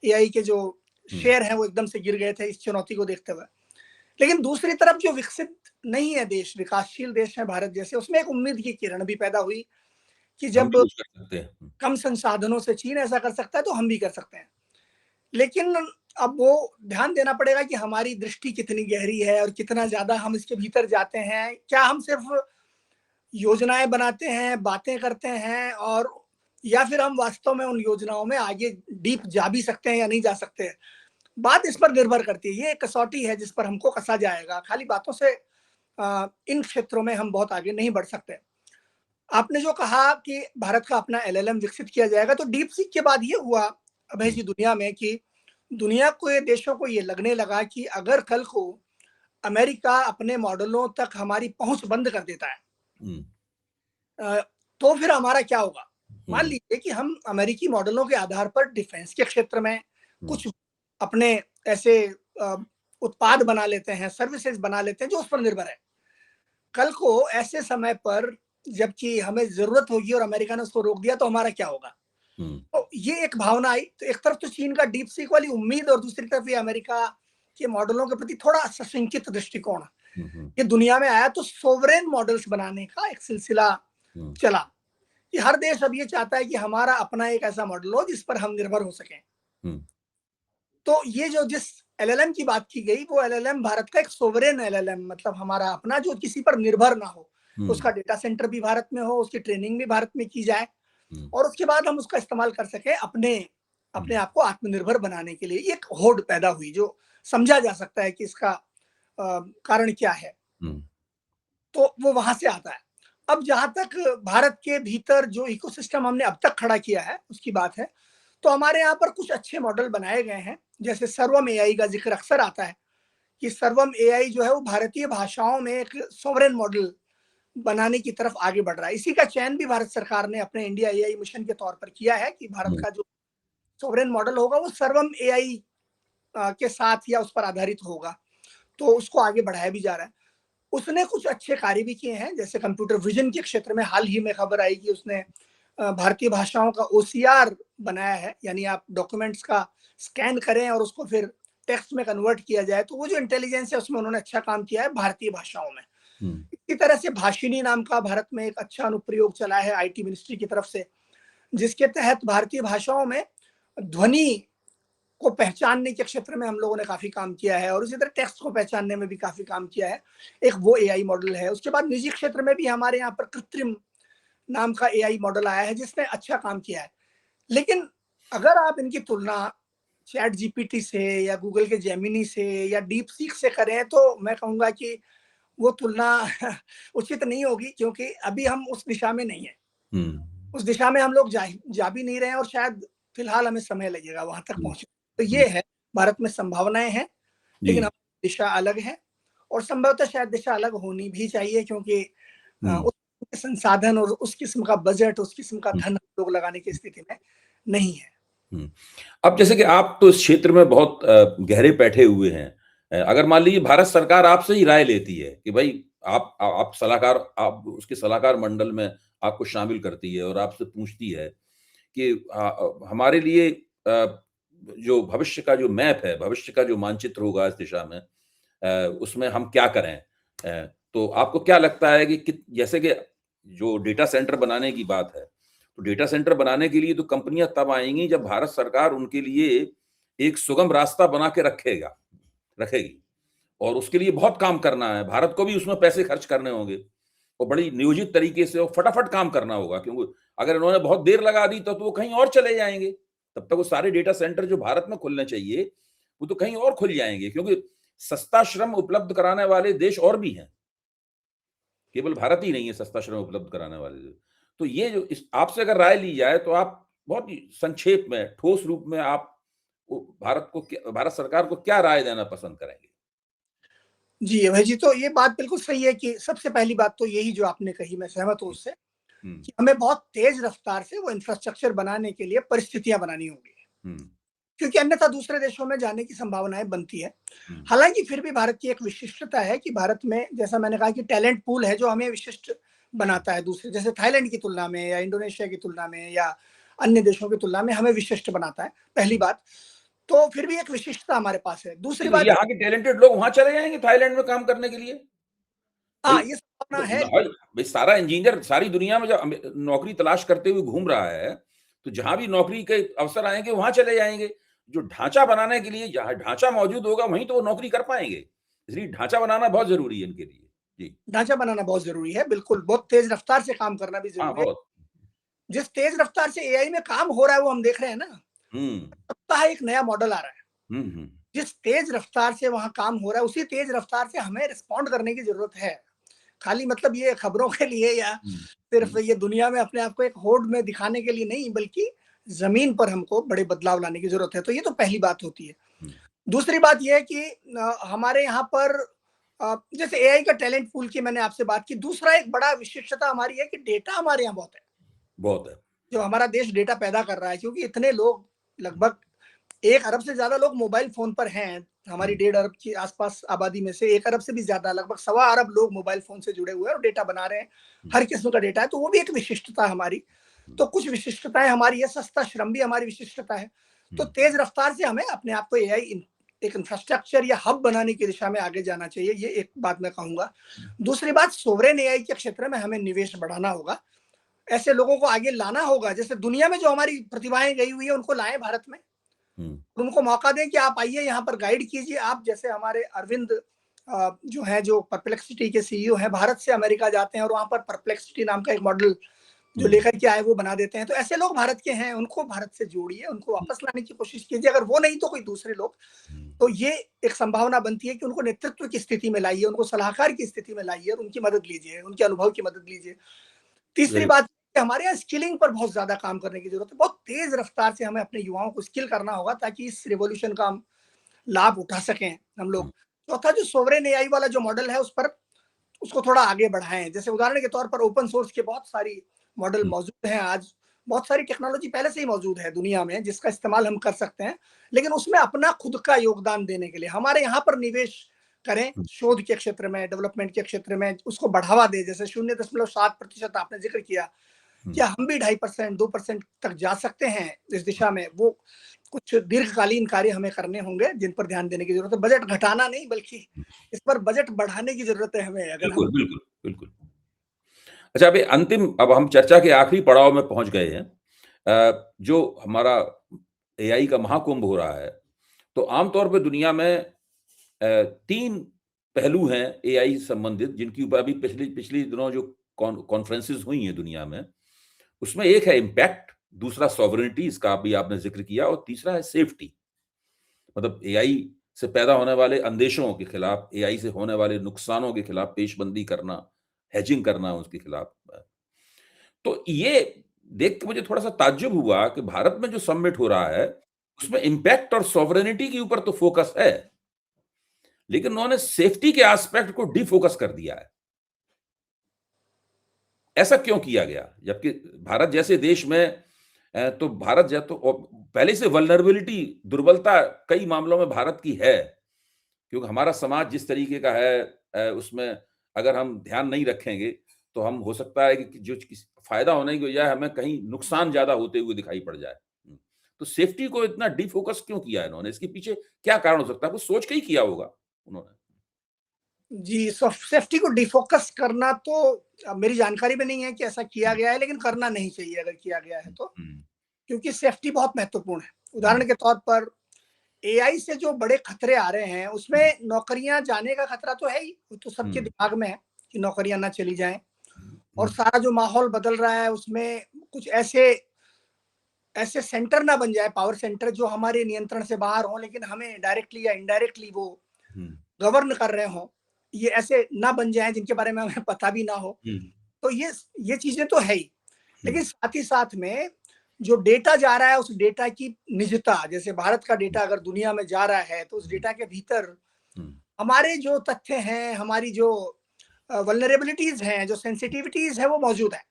एआई के जो शेयर हैं वो एकदम से गिर गए थे इस चुनौती को देखते हुए। लेकिन दूसरी तरफ जो विकसित नहीं है देश, विकासशील देश है भारत जैसे, उसमें एक उम्मीद की किरण भी पैदा हुई कि हम भी जब कुछ कर सकते हैं। कम संसाधनों से चीन ऐसा कर सकता है तो हम भी कर सकते हैं। लेकिन अब वो ध्यान देना पड़ेगा कि हमारी दृष्टि कितनी गहरी है और कितना ज़्यादा हम इसके भीतर जाते हैं। क्या हम सिर्फ योजनाएँ बनाते हैं, बातें करते हैं और या फिर हम वास्तव में उन योजनाओं में आगे डीप जा भी सकते हैं या नहीं जा सकते हैं। बात इस पर निर्भर करती है। ये एक कसौटी है जिस पर हमको कसा जाएगा। खाली बातों से इन क्षेत्रों में हम बहुत आगे नहीं बढ़ सकते। आपने जो कहा कि भारत का अपना एलएलएम विकसित किया जाएगा, तो डीपसीक के बाद ये हुआ अभय जी दुनिया में कि दुनिया के देशों को ये लगने लगा कि अगर कल को अमेरिका अपने मॉडलों तक हमारी पहुंच बंद कर देता है, तो फिर हमारा क्या होगा? मान लीजिए कि हम अमेरिकी मॉडलों के आधार पर डिफेंस के क्षेत्र में कुछ अपने ऐसे उत्पाद बना लेते हैं, सर्विसेज बना लेते हैं जो उस पर निर्भर है। कल को ऐसे समय पर जबकि हमें जरूरत होगी और अमेरिका ने उसको रोक दिया तो हमारा क्या होगा? तो ये एक भावना आई। तो एक तरफ तो चीन का डीपसीक वाली उम्मीद और दूसरी तरफ ये अमेरिका के मॉडलों के प्रति थोड़ा सशंकित दृष्टिकोण। ये दुनिया में आया तो सोवरेन मॉडल्स बनाने का एक सिलसिला चला कि हर देश अब ये चाहता है कि हमारा अपना एक ऐसा मॉडल हो जिस पर हम निर्भर हो सकें। तो ये जो जिस एलएलएम की बात की गई वो एलएलएम भारत का एक सोवरेन एलएलएम, मतलब हमारा अपना जो किसी पर निर्भर ना हो, उसका डेटा सेंटर भी भारत में हो, उसकी ट्रेनिंग भी भारत में की जाए और उसके बाद हम उसका इस्तेमाल कर सके अपने आप को आत्मनिर्भर बनाने के लिए। एक होड़ पैदा हुई जो समझा जा सकता है कि इसका कारण क्या है। तो वो वहां से आता है। अब जहां तक भारत के भीतर जो इकोसिस्टम हमने अब तक खड़ा किया है उसकी बात है, तो हमारे यहाँ पर कुछ अच्छे मॉडल बनाए गए हैं। जैसे सर्वम एआई का जिक्र अक्सर आता है कि सर्वम एआई जो है वो भारतीय भाषाओं में एक सॉवरेन मॉडल बनाने की तरफ आगे बढ़ रहा है। इसी का चयन भी भारत सरकार ने अपने इंडिया एआई मिशन के तौर पर किया है कि भारत का जो सॉवरेन मॉडल होगा वो सर्वम एआई के साथ या उस पर आधारित होगा। तो उसको आगे बढ़ाया भी जा रहा है। उसने कुछ अच्छे कार्य भी किए हैं, जैसे कंप्यूटर विजन के क्षेत्र में हाल ही में खबर आई कि उसने भारतीय भाषाओं का ओसीआर बनाया है, यानी आप डॉक्यूमेंट्स का स्कैन करें और उसको फिर टेक्स्ट में कन्वर्ट किया जाए। तो वो जो इंटेलिजेंस है उसमें उन्होंने अच्छा काम किया है भारतीय भाषाओं में। इसी तरह से भाषिनी नाम का भारत में एक अच्छा अनुप्रयोग चला है आईटी मिनिस्ट्री की तरफ से, जिसके तहत भारतीय भाषाओं में ध्वनि को पहचानने के क्षेत्र में हम लोगों ने काफी काम किया है और उसी तरह टेक्स्ट को पहचानने में भी काफी काम किया है। एक वो एआई मॉडल है। उसके बाद निजी क्षेत्र में भी हमारे यहाँ पर कृत्रिम नाम का एआई मॉडल आया है जिसने अच्छा काम किया है। लेकिन अगर आप इनकी तुलना चैट जीपीटी से या गूगल के जेमिनी से या डीप सीक से करें तो मैं कहूंगा कि वो तुलना उचित नहीं होगी, क्योंकि अभी हम उस दिशा में नहीं है। उस दिशा में हम लोग जा भी नहीं रहे हैं और शायद फिलहाल हमें समय लगेगा वहां तक पहुंचने। तो ये है, भारत में संभावनाएं हैं लेकिन अब दिशा अलग है और संभवतः शायद दिशा अलग होनी भी चाहिए, क्योंकि उस संसाधन और उस किस्म का बजट, उस किस्म का धन लोग लगाने की स्थिति में नहीं है। अब जैसे कि आप तो इस क्षेत्र में बहुत गहरे बैठे हुए हैं, अगर मान लीजिए भारत सरकार आपसे ही राय लेती है कि भाई आप सलाहकार, आप उसके सलाहकार मंडल में आपको शामिल करती है और आपसे पूछती है कि हमारे लिए जो भविष्य का जो मैप है, भविष्य का जो मानचित्र होगा इस दिशा में, उसमें हम क्या करें, तो आपको क्या लगता है कि जैसे कि जो डेटा सेंटर बनाने की बात है, तो डेटा सेंटर बनाने के लिए तो कंपनियां तब आएंगी जब भारत सरकार उनके लिए एक सुगम रास्ता बना के रखेगी और उसके लिए बहुत काम करना है। भारत को भी उसमें पैसे खर्च करने होंगे और बड़ी नियोजित तरीके से और फटाफट काम करना होगा, क्योंकि अगर इन्होंने बहुत देर लगा दी तो वो कहीं और चले जाएंगे। तब तक वो सारे डेटा सेंटर जो भारत में खुलने चाहिए वो तो कहीं और खुल जाएंगे, क्योंकि सस्ता श्रम उपलब्ध कराने वाले देश और भी हैं, केवल भारत ही नहीं है सस्ता श्रम उपलब्ध कराने वाले देश। तो ये जो आपसे अगर राय ली जाए तो आप बहुत ही संक्षेप में, ठोस रूप में आप भारत सरकार को क्या राय देना पसंद करेंगे? जी, अभय जी, तो ये बात बिल्कुल सही है कि सबसे पहली बात तो यही जो आपने कही, मैं सहमत हूँ उससे, हुँ, कि हमें बहुत तेज़ रफ़्तार से वो इंफ्रास्ट्रक्चर बनाने के लिए परिस्थितियाँ बनानी होंगी। हुँ, क्योंकि अन्यथा दूसरे देशों में जाने की संभावनाएँ बनती हैं। हुँ, हालाँकि फिर भी भारत की एक विशिष्टता है कि भारत में, जैसा मैंने कहा, कि टैलेंट पूल है जो हमें विशिष्ट बनाता है दूसरे, जैसे थाईलैंड की तुलना में या इंडोनेशिया की तुलना में या अन्य देशों की तुलना में हमें विशिष्ट बनाता है, पहली हुँ। बात। तो फिर भी एक विशिष्टता हमारे पास है। दूसरी नहीं, बात, यहाँ के टैलेंटेड लोग वहाँ चले जाएँगे थाईलैंड में काम करने के लिए। भई हाँ, ये संभावना तो है। न भाई भई सारा इंजीनियर सारी दुनिया में जब नौकरी तलाश करते हुए घूम रहा है, तो जहाँ भी नौकरी के अवसर आएँगे वहाँ चले जाएँगे। जो ढाँचा बनाने के लिए जहाँ ढाँचा मौजूद होगा वहीं तो वो नौकरी कर पाएँगे। इसलिए ढाँचा बनाना बहुत ज़रूरी है इनके लिए। जी। ढाँचा बनाना बहुत ज़रूरी है, बिल्कुल, बहुत तेज़ रफ़्तार से काम करना भी हाँ, ज़रूरी है। बहुत। जिस तेज़ रफ़्तार से एआई में काम हो रहा है, वो हम देख रहे हैं ना। हुँ। सप्ताह एक नया मॉडल आ रहा है। हुँ, हुँ। जिस तेज़ रफ़्तार से वहाँ काम हो रहा है, उसी तेज़ रफ़्तार से हमें रिस्पॉन्ड करने की ज़रूरत है। खाली मतलब ये खबरों के लिए या हुँ, सिर्फ़ हुँ, ये दुनिया में अपने आप को एक होड़ में दिखाने के लिए नहीं, बल्कि ज़मीन पर हमको बड़े बदलाव लाने की ज़रूरत है। तो ये तो पहली बात होती है। हुँ, दूसरी बात ये है कि हमारे यहाँ पर जैसे एआई का टैलेंट पूल की मैंने आपसे बात की। दूसरा एक बड़ा विशिष्टता हमारी है कि डेटा हमारे यहाँ बहुत है। बहुत है। जो हमारा देश डेटा पैदा कर रहा है, क्योंकि इतने लोग, लगभग 1 अरब से ज़्यादा लोग मोबाइल फ़ोन पर हैं। हमारी हुँ, 1.5 अरब की आस-पास आबादी में से 1 अरब से भी ज़्यादा, लगभग सवा अरब लोग मोबाइल फ़ोन से जुड़े हुए हैं और डेटा बना रहे हैं। हुँ, हर किस्म का डेटा है, तो वो भी एक विशिष्टता है हमारी। हुँ, तो कुछ विशिष्टताएँ हमारी है, सस्ता श्रम भी हमारी विशिष्टता है। तो हुँ, तेज़ रफ़्तार से हमें अपने आप को एआई एक इंफ्रास्ट्रक्चर या हब बनाने की दिशा में आगे जाना चाहिए, ये एक बात मैं कहूँगा। हुँ, दूसरी बात, सोवरेन एआई के क्षेत्र में हमें निवेश बढ़ाना होगा। ऐसे लोगों को आगे लाना होगा, जैसे दुनिया में जो हमारी प्रतिभाएँ गई हुई है, उनको लाएँ भारत में। हुँ, उनको मौका दें कि आप आइए यहाँ पर गाइड कीजिए। आप जैसे हमारे अरविंद जो हैं, जो परप्लेक्सिटी के सीईओ हैं, भारत से अमेरिका जाते हैं और वहाँ पर परप्लेक्सिटी नाम का एक मॉडल जो हुँ, लेकर के आए वो बना देते हैं। तो ऐसे लोग भारत के हैं, उनको भारत से जोड़िए, उनको वापस लाने की कोशिश कीजिए। अगर वो नहीं तो कोई दूसरे लोग। हुँ, तो ये एक संभावना बनती है कि उनको नेतृत्व की स्थिति में लाइए, उनको सलाहकार की स्थिति में लाइए और उनकी मदद लीजिए, उनके अनुभव की मदद लीजिए। तीसरी वेरी बात, हमारे यहाँ स्किलिंग पर बहुत ज़्यादा काम करने की ज़रूरत है। बहुत तेज़ रफ़्तार से हमें अपने युवाओं को स्किल करना होगा, ताकि इस रिवॉल्यूशन का हम लाभ उठा सकें हम हुँ, लोग। चौथा, जो सोवरेन एआई वाला जो मॉडल है, उस पर उसको थोड़ा आगे बढ़ाएँ। जैसे उदाहरण के तौर पर ओपन सोर्स के बहुत सारी मॉडल हुँ, मौजूद हैं आज। बहुत सारी टेक्नोलॉजी पहले से ही मौजूद है दुनिया में, जिसका इस्तेमाल हम कर सकते हैं। लेकिन उसमें अपना खुद का योगदान देने के लिए हमारे यहाँ पर निवेश करें, हुँ, शोध के क्षेत्र में, डेवलपमेंट के क्षेत्र में उसको बढ़ावा दें। जैसे 0.7% आपने ज़िक्र किया, हुँ। क्या हम भी 2.5%, 2% तक जा सकते हैं इस दिशा में? वो कुछ दीर्घकालीन कार्य हमें करने होंगे, जिन पर ध्यान देने की ज़रूरत है। बजट घटाना नहीं, बल्कि इस पर बजट बढ़ाने की ज़रूरत है हमें, अगर हम। बिल्कुल, बिल्कुल, बिल्कुल। अच्छा अभी अब हम चर्चा के आखिरी पड़ाव में पहुँच गए हैं। जो हमारा एआई का महाकुंभ हो रहा है, तो आम तौर पे दुनिया में 3 पहलू हैं एआई से संबंधित जिनकी ऊपर अभी पिछले दिनों जो कॉन्फ्रेंसेस हुई हैं दुनिया में, उसमें एक है इम्पैक्ट, दूसरा सॉवरेनिटी इसका अभी आपने ज़िक्र किया और तीसरा है सेफ्टी। मतलब एआई से पैदा होने वाले अंदेशों के खिलाफ, एआई से होने वाले नुकसानों के खिलाफ पेशबंदी करना, हेजिंग करना उसके खिलाफ। तो ये देख के मुझे थोड़ा-सा ताज्जुब हुआ कि भारत में जो समिट हो रहा है, उसमें इम्पैक्ट और सॉवरेनिटी के ऊपर तो फोकस है, लेकिन उन्होंने सेफ्टी के एस्पेक्ट को डिफोकस कर दिया है। ऐसा क्यों किया गया? जबकि भारत जैसे देश में तो भारत ज तो पहले से वल्नरेबिलिटी दुर्बलता कई मामलों में भारत की है, क्योंकि हमारा समाज जिस तरीके का है उसमें अगर हम ध्यान नहीं रखेंगे, तो हम हो सकता है कि जो किस फ़ायदा होने की बजाय हमें कहीं नुकसान ज़्यादा होते हुए दिखाई पड़ जाए। तो सेफ्टी को इतना डिफोकस क्यों किया है इन्होंने? इसके पीछे क्या कारण हो सकता है? कुछ सोच के ही किया होगा उन्होंने। जी, सेफ्टी को डिफ़ोकस करना तो मेरी जानकारी में नहीं है कि ऐसा किया हुँ, गया है, लेकिन करना नहीं चाहिए अगर किया गया है हुँ, तो। हुँ, क्योंकि सेफ्टी बहुत महत्वपूर्ण है। हुँ, उदाहरण के तौर पर एआई से जो बड़े खतरे आ रहे हैं, हुँ, उसमें नौकरियाँ जाने का खतरा तो है ही, वो तो सबके हुँ, दिमाग में है कि नौकरियाँ ना चली जाएँ। और हुँ, सारा जो माहौल बदल रहा है, उसमें कुछ ऐसे ऐसे सेंटर ना बन जाए, पावर सेंटर, जो हमारे नियंत्रण से बाहर हों, लेकिन हमें डायरेक्टली या इनडायरेक्टली वो हुँ, गवर्न कर रहे हों। ये ऐसे ना बन जाएँ जिनके बारे में हमें पता भी ना हो। हुँ, तो ये चीज़ें तो है ही। हुँ, लेकिन साथ ही साथ में जो डेटा जा रहा है उस डेटा की निजता, जैसे भारत का डेटा अगर दुनिया में जा रहा है तो उस डेटा के भीतर हमारे जो तथ्य हैं, हमारी जो वल्नरेबिलिटीज हैं, जो सेंसिटिविटीज है वो मौजूद है।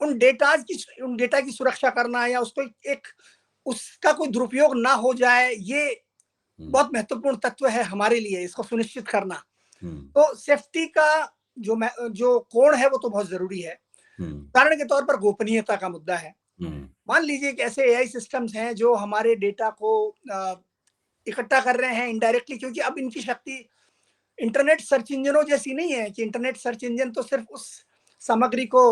उन डेटा की सुरक्षा करना या उसको एक उसका कोई दुरुपयोग ना हो जाए, ये बहुत महत्वपूर्ण तत्व है हमारे लिए, इसको सुनिश्चित करना। तो सेफ्टी का जो कोण है वो तो बहुत जरूरी है। उदाहरण के तौर पर गोपनीयता का मुद्दा है। मान लीजिए कि ऐसे एआई सिस्टम्स हैं जो हमारे डेटा को इकट्ठा कर रहे हैं इनडायरेक्टली, क्योंकि अब इनकी शक्ति इंटरनेट सर्च इंजनों जैसी नहीं है कि इंटरनेट सर्च इंजन तो सिर्फ उस सामग्री को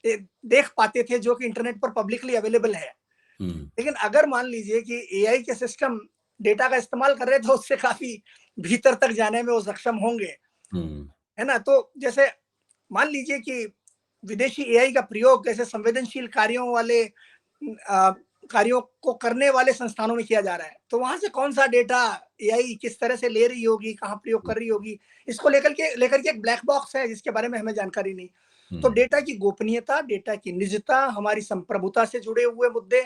देख पाते थे जो कि इंटरनेट पर पब्लिकली अवेलेबल है। लेकिन अगर मान लीजिए कि एआई के सिस्टम डेटा का इस्तेमाल कर रहे थे, उससे काफी भीतर तक जाने में वो सक्षम होंगे, है ना। तो जैसे मान लीजिए कि विदेशी एआई का प्रयोग ऐसे संवेदनशील कार्यों को करने वाले संस्थानों में किया जा रहा है, तो वहां से कौन सा डेटा एआई किस तरह से ले रही होगी, कहाँ प्रयोग कर रही होगी, इसको लेकर के एक ब्लैक बॉक्स है जिसके बारे में हमें जानकारी नहीं। तो डेटा की गोपनीयता, डेटा की निजता, हमारी संप्रभुता से जुड़े हुए मुद्दे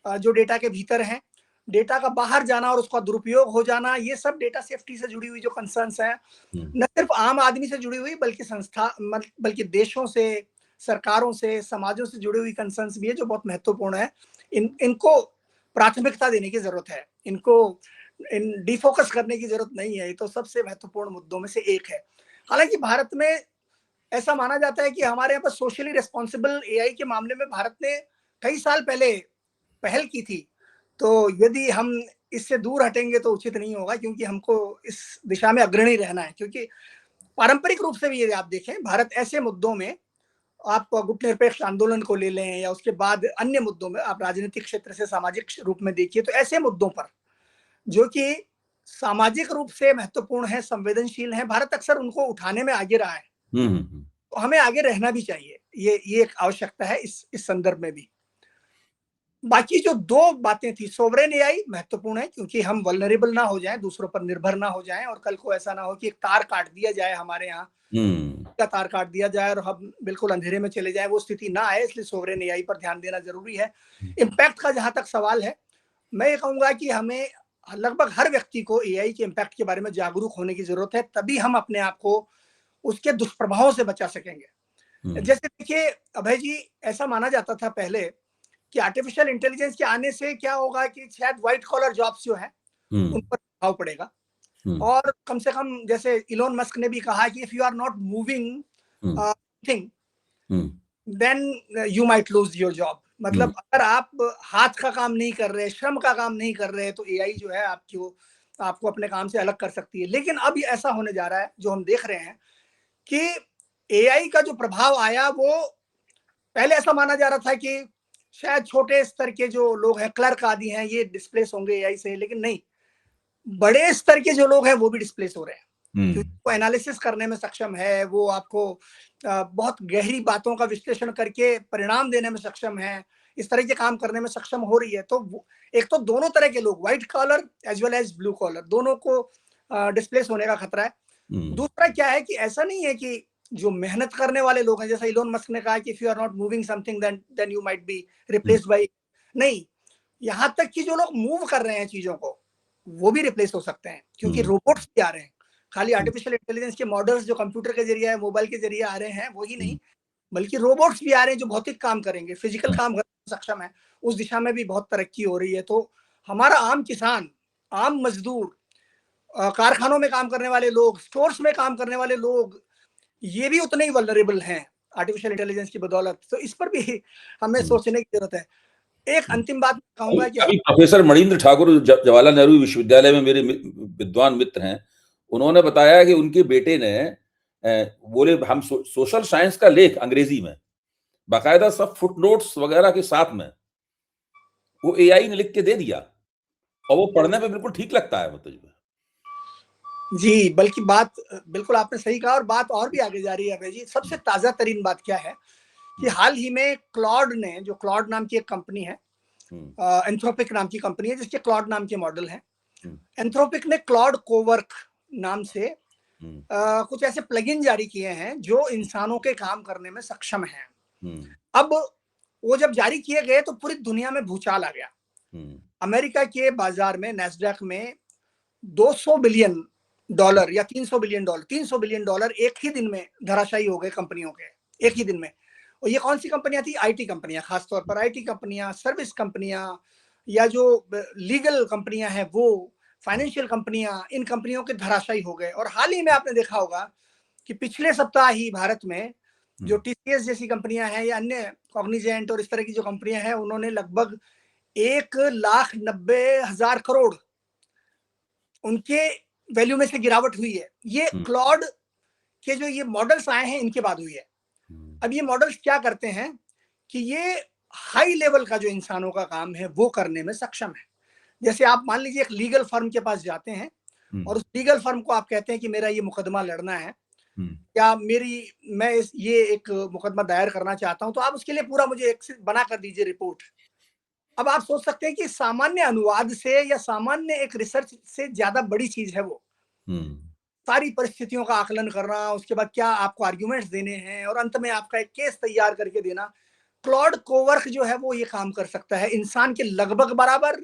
जो डेटा के भीतर हैं, डेटा का बाहर जाना और उसका दुरुपयोग हो जाना, ये सब डेटा सेफ्टी से जुड़ी हुई जो कंसर्न्स हैं, न सिर्फ आम आदमी से जुड़ी हुई बल्कि देशों से, सरकारों से, समाजों से जुड़ी हुई कंसर्न्स भी है जो बहुत महत्वपूर्ण है। इनको प्राथमिकता देने की जरूरत है, इनको डिफोकस करने की जरूरत नहीं है। ये तो सबसे महत्वपूर्ण मुद्दों में से एक है। हालांकि भारत में ऐसा माना जाता है कि हमारे यहाँ पर सोशली रिस्पॉन्सिबल एआई के मामले में भारत ने कई साल पहले पहल की थी, तो यदि हम इससे दूर हटेंगे तो उचित नहीं होगा, क्योंकि हमको इस दिशा में अग्रणी रहना है। क्योंकि पारंपरिक रूप से भी यदि आप देखें, भारत ऐसे मुद्दों में, आप गुट निरपेक्ष आंदोलन को ले लें या उसके बाद अन्य मुद्दों में, आप राजनीतिक क्षेत्र से सामाजिक रूप में देखिए, तो ऐसे मुद्दों पर जो कि सामाजिक रूप से महत्वपूर्ण है, संवेदनशील है, भारत अक्सर उनको उठाने में आगे रहा है। तो हमें आगे रहना भी चाहिए, ये एक आवश्यकता है इस संदर्भ में भी। बाकी जो दो बातें थी, सोवरेन एआई महत्वपूर्ण है क्योंकि हम वल्नरेबल ना हो जाएं, दूसरों पर निर्भर ना हो जाएं, और कल को ऐसा ना हो कि एक तार काट दिया जाए, हमारे यहाँ का तार काट दिया जाए और हम बिल्कुल अंधेरे में चले जाएं, वो स्थिति ना आए। इसलिए सोवरेन एआई पर ध्यान देना जरूरी है। इम्पैक्ट का जहां तक सवाल है, मैं ये कहूंगा कि हमें लगभग हर व्यक्ति को एआई के इम्पैक्ट के बारे में जागरूक होने की जरूरत है, तभी हम अपने आप को उसके दुष्प्रभावों से बचा सकेंगे। जैसे देखिए अभय जी, ऐसा माना जाता था पहले कि आर्टिफिशियल इंटेलिजेंस के आने से क्या होगा कि शायद व्हाइट कॉलर जॉब्स जो है उन पर प्रभाव पड़ेगा, और कम से कम जैसे इलोन मस्क ने भी कहा कि if you are not moving thing then you might lose your job. मतलब अगर आप हाथ का काम नहीं कर रहे, श्रम का काम नहीं कर रहे, तो एआई जो है आपको अपने काम से अलग कर सकती है। लेकिन अब ऐसा होने जा रहा है, जो हम देख रहे हैं कि एआई का जो प्रभाव आया, वो पहले ऐसा माना जा रहा था कि शायद छोटे स्तर के जो लोग हैं, क्लर्क आदि हैं, ये डिस्प्लेस होंगे एआई से, लेकिन नहीं, बड़े स्तर के जो लोग हैं वो भी डिस्प्लेस हो रहे हैं, क्योंकि वो एनालिसिस करने में सक्षम है, वो आपको बहुत गहरी बातों का विश्लेषण करके परिणाम देने में सक्षम है, इस तरह के काम करने में सक्षम हो रही है। तो एक तो दोनों तरह के लोग, white collar as well as blue collar, दोनों को डिस्प्लेस होने का खतरा है। दूसरा क्या है कि ऐसा नहीं है कि जो मेहनत करने वाले लोग हैं, जैसा इलोन मस्क ने कहा कि if you are not moving something then you might be replaced by, नहीं, यहां तक कि जो लोग मूव कर रहे हैं चीजों को, वो भी रिप्लेस हो सकते हैं, क्योंकि रोबोट्स भी आ रहे हैं। खाली आर्टिफिशियल इंटेलिजेंस के मॉडल्स जो कंप्यूटर के जरिए, मोबाइल के जरिए आ रहे हैं, वही नहीं, बल्कि रोबोट्स भी आ रहे हैं जो भौतिक काम करेंगे, फिजिकल काम करने में सक्षम है। उस दिशा में भी बहुत तरक्की हो रही है। तो हमारा आम किसान, आम मजदूर, कारखानों में काम करने वाले लोग, स्टोर्स में काम करने वाले लोग, ये भी उतने ही वल्नरेबल हैं आर्टिफिशियल इंटेलिजेंस की बदौलत। तो इस पर भी हमें सोचने की जरूरत है। एक अंतिम बात कहूंगा कि अभी प्रोफेसर मणिंद्र ठाकुर जवाहरलाल नेहरू विश्वविद्यालय में मेरे विद्वान मित्र हैं, उन्होंने बताया कि उनके बेटे ने बोले हम सोशल साइंस का लेख अंग्रेजी में बाकायदा सब फुटनोट्स वगैरह के साथ में वो एआई ने लिख के दे दिया, और वो पढ़ने में बिल्कुल ठीक लगता है। मतलब जी, बल्कि बात बिल्कुल आपने सही कहा, और बात और भी आगे जा रही है अभय जी। सबसे ताजा तरीन बात क्या है कि हाल ही में क्लॉड ने, जो क्लॉड नाम की एक कंपनी है, एंथ्रोपिक नाम की कंपनी है जिसके क्लॉड नाम के मॉडल हैं, एंथ्रोपिक ने क्लॉड कोवर्क नाम से कुछ ऐसे प्लगइन जारी किए हैं जो इंसानों के काम करने में सक्षम हैं। अब वो जब जारी किए गए तो पूरी दुनिया में भूचाल आ गया। अमेरिका के बाजार में नैस्डैक में 200 बिलियन डॉलर या 300 बिलियन डॉलर 300 बिलियन डॉलर एक ही दिन में धराशायी हो गए कंपनियों के, एक ही दिन में। और ये कौन सी कंपनियां थी? आईटी कंपनियां, खासतौर पर आईटी कंपनियां, सर्विस कंपनियां, या जो लीगल कंपनियां हैं वो, फाइनेंशियल कंपनियां, इन कंपनियों के धराशायी हो गए। और हाल ही में आपने देखा होगा कि पिछले सप्ताह ही भारत में जो टीसीएस जैसी कंपनियां हैं या अन्य कॉग्निजेंट और इस तरह की जो कंपनियां हैं, उन्होंने लगभग 1,90,000 करोड़ उनके वैल्यू में से गिरावट हुई है। ये क्लॉड के जो ये मॉडल्स आए हैं इनके बाद हुई है। अब ये मॉडल्स क्या करते हैं कि ये हाई लेवल का जो इंसानों का काम है वो करने में सक्षम है। जैसे आप मान लीजिए एक लीगल फर्म के पास जाते हैं और उस लीगल फर्म को आप कहते हैं कि मेरा ये मुकदमा लड़ना है या मैं ये एक मुकदमा दायर करना चाहता हूं, तो आप उसके लिए पूरा मुझे एक बना कर दीजिए रिपोर्ट। अब आप सोच सकते हैं कि सामान्य अनुवाद से या सामान्य एक रिसर्च से ज्यादा बड़ी चीज है वो। सारी परिस्थितियों का आकलन करना, उसके बाद क्या आपको आर्ग्यूमेंट्स देने हैं और अंत में आपका एक केस तैयार करके देना। क्लॉड कोवर्क जो है वो ये काम कर सकता है इंसान के लगभग बराबर,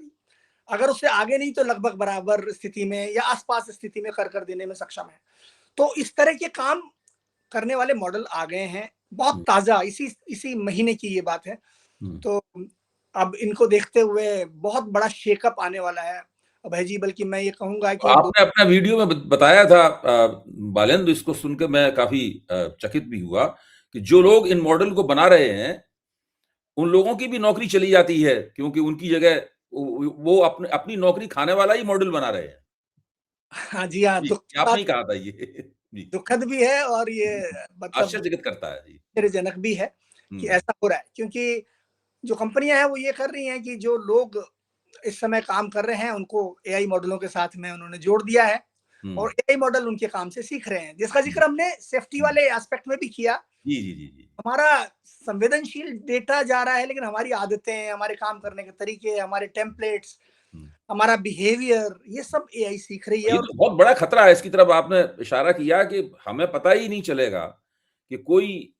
अगर उससे आगे नहीं तो लगभग बराबर स्थिति में या आसपास स्थिति में कर देने में सक्षम है। तो इस तरह के काम करने वाले मॉडल आ गए हैं, बहुत ताजा, इसी महीने की ये बात है। तो अब इनको देखते हुए बहुत बड़ा शेकअप आने वाला है अभय जी। बल्कि मैं ये कहूंगा कि आपने अपना वीडियो में बताया था बालेंद्र, इसको सुनकर मैं काफी चकित भी हुआ कि जो लोग इन मॉडल को बना रहे हैं उन लोगों की भी नौकरी चली जाती है, क्योंकि उनकी जगह वो अपनी नौकरी खाने वाला ही मॉडल बना रहे हैं। हाँ जी, हाँ, आपने ही कहा था ये। दुखद भी है और ये मतलब आश्चर्यचकित करता है, आश्चर्यजनक भी है कि ऐसा हो रहा है। क्योंकि जो कंपनियां हैं वो ये कर रही हैं कि जो लोग इस समय काम कर रहे हैं उनको एआई मॉडलों के साथ में उन्होंने जोड़ दिया है और एआई मॉडल उनके काम से सीख रहे हैं, जिसका जिक्र हमने सेफ्टी वाले एस्पेक्ट में भी किया। जी जी जी जी। हमारा संवेदनशील डेटा जा रहा है, लेकिन हमारी आदतें, हमारे काम करने के तरीके, हमारे टेम्पलेट्स, हमारा बिहेवियर, ये सब एआई सीख रही है। ये तो बहुत बड़ा खतरा है। इसकी तरफ आपने इशारा किया कि हमें पता ही नहीं चलेगा कि कोई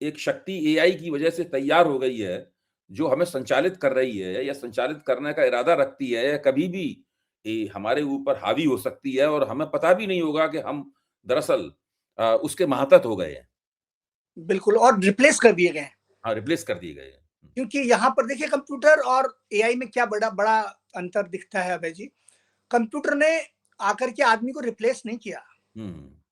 एक शक्ति एआई की वजह से तैयार हो गई है जो हमें संचालित कर रही है या संचालित करने का इरादा रखती है या कभी भी हमारे ऊपर हावी हो सकती है और हमें पता भी नहीं होगा कि हम दरअसल उसके महातत हो गए हैं। बिल्कुल, और रिप्लेस कर दिए गए हैं। हाँ, रिप्लेस कर दिए गए हैं। क्योंकि यहाँ पर देखिए कंप्यूटर और एआई में क्या बड़ा अंतर दिखता है अभय जी। कंप्यूटर ने आकर के आदमी को रिप्लेस नहीं किया,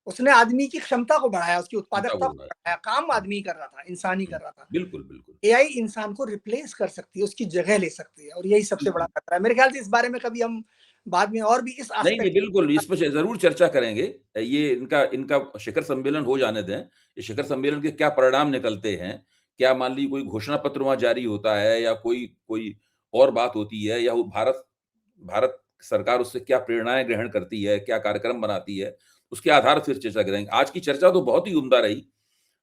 उसने आदमी की क्षमता को बढ़ाया, उसकी उत्पादकता को बढ़ाया। काम आदमी कर रहा था, इंसान ही कर रहा था। बिल्कुल बिल्कुल। एआई इंसान को रिप्लेस कर सकती है, उसकी जगह ले सकती है, और यही सबसे बड़ा खतरा है। मेरे ख्याल से इस बारे में कभी हम बाद में और भी इस नहीं, बिल्कुल, इस पर जरूर चर्चा करेंगे। ये इनका शिखर सम्मेलन हो जाने दें। ये शिखर सम्मेलन के क्या परिणाम निकलते हैं, क्या मान लीजिए कोई घोषणा पत्र वहां जारी होता है या कोई और बात होती है, या वो भारत सरकार उससे क्या प्रेरणाएं ग्रहण करती है, क्या कार्यक्रम बनाती है, उसके आधार पर फिर चर्चा करेंगे। आज की चर्चा तो बहुत ही उम्दा रही।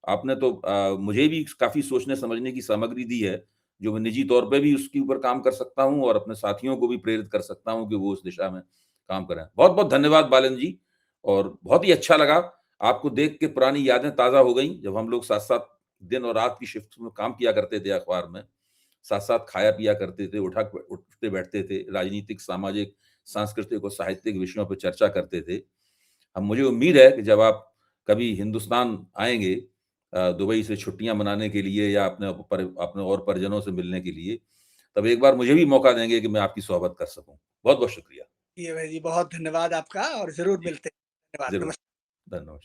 आपने तो मुझे भी काफी सोचने समझने की सामग्री दी है, जो मैं निजी तौर पे भी उसके ऊपर काम कर सकता हूं और अपने साथियों को भी प्रेरित कर सकता हूं कि वो उस दिशा में काम करें। बहुत बहुत धन्यवाद बालेंद्र जी, और बहुत ही अच्छा लगा आपको देख के। पुरानी यादें ताजा हो गई, जब हम लोग साथ साथ दिन और रात की शिफ्ट में काम किया करते थे, अखबार में साथ साथ खाया पिया करते थे, उठते बैठते थे, राजनीतिक, सामाजिक, सांस्कृतिक और साहित्यिक विषयों पर चर्चा करते थे। अब मुझे उम्मीद है कि जब आप कभी हिंदुस्तान आएंगे दुबई से छुट्टियां मनाने के लिए या अपने और परिजनों से मिलने के लिए, तब एक बार मुझे भी मौका देंगे कि मैं आपकी सोहबत कर सकूं। बहुत बहुत शुक्रिया। ये भाई जी, बहुत धन्यवाद आपका, और जरूर मिलते हैं। धन्यवाद, जरूर। नमस्कार। धन्यवाद।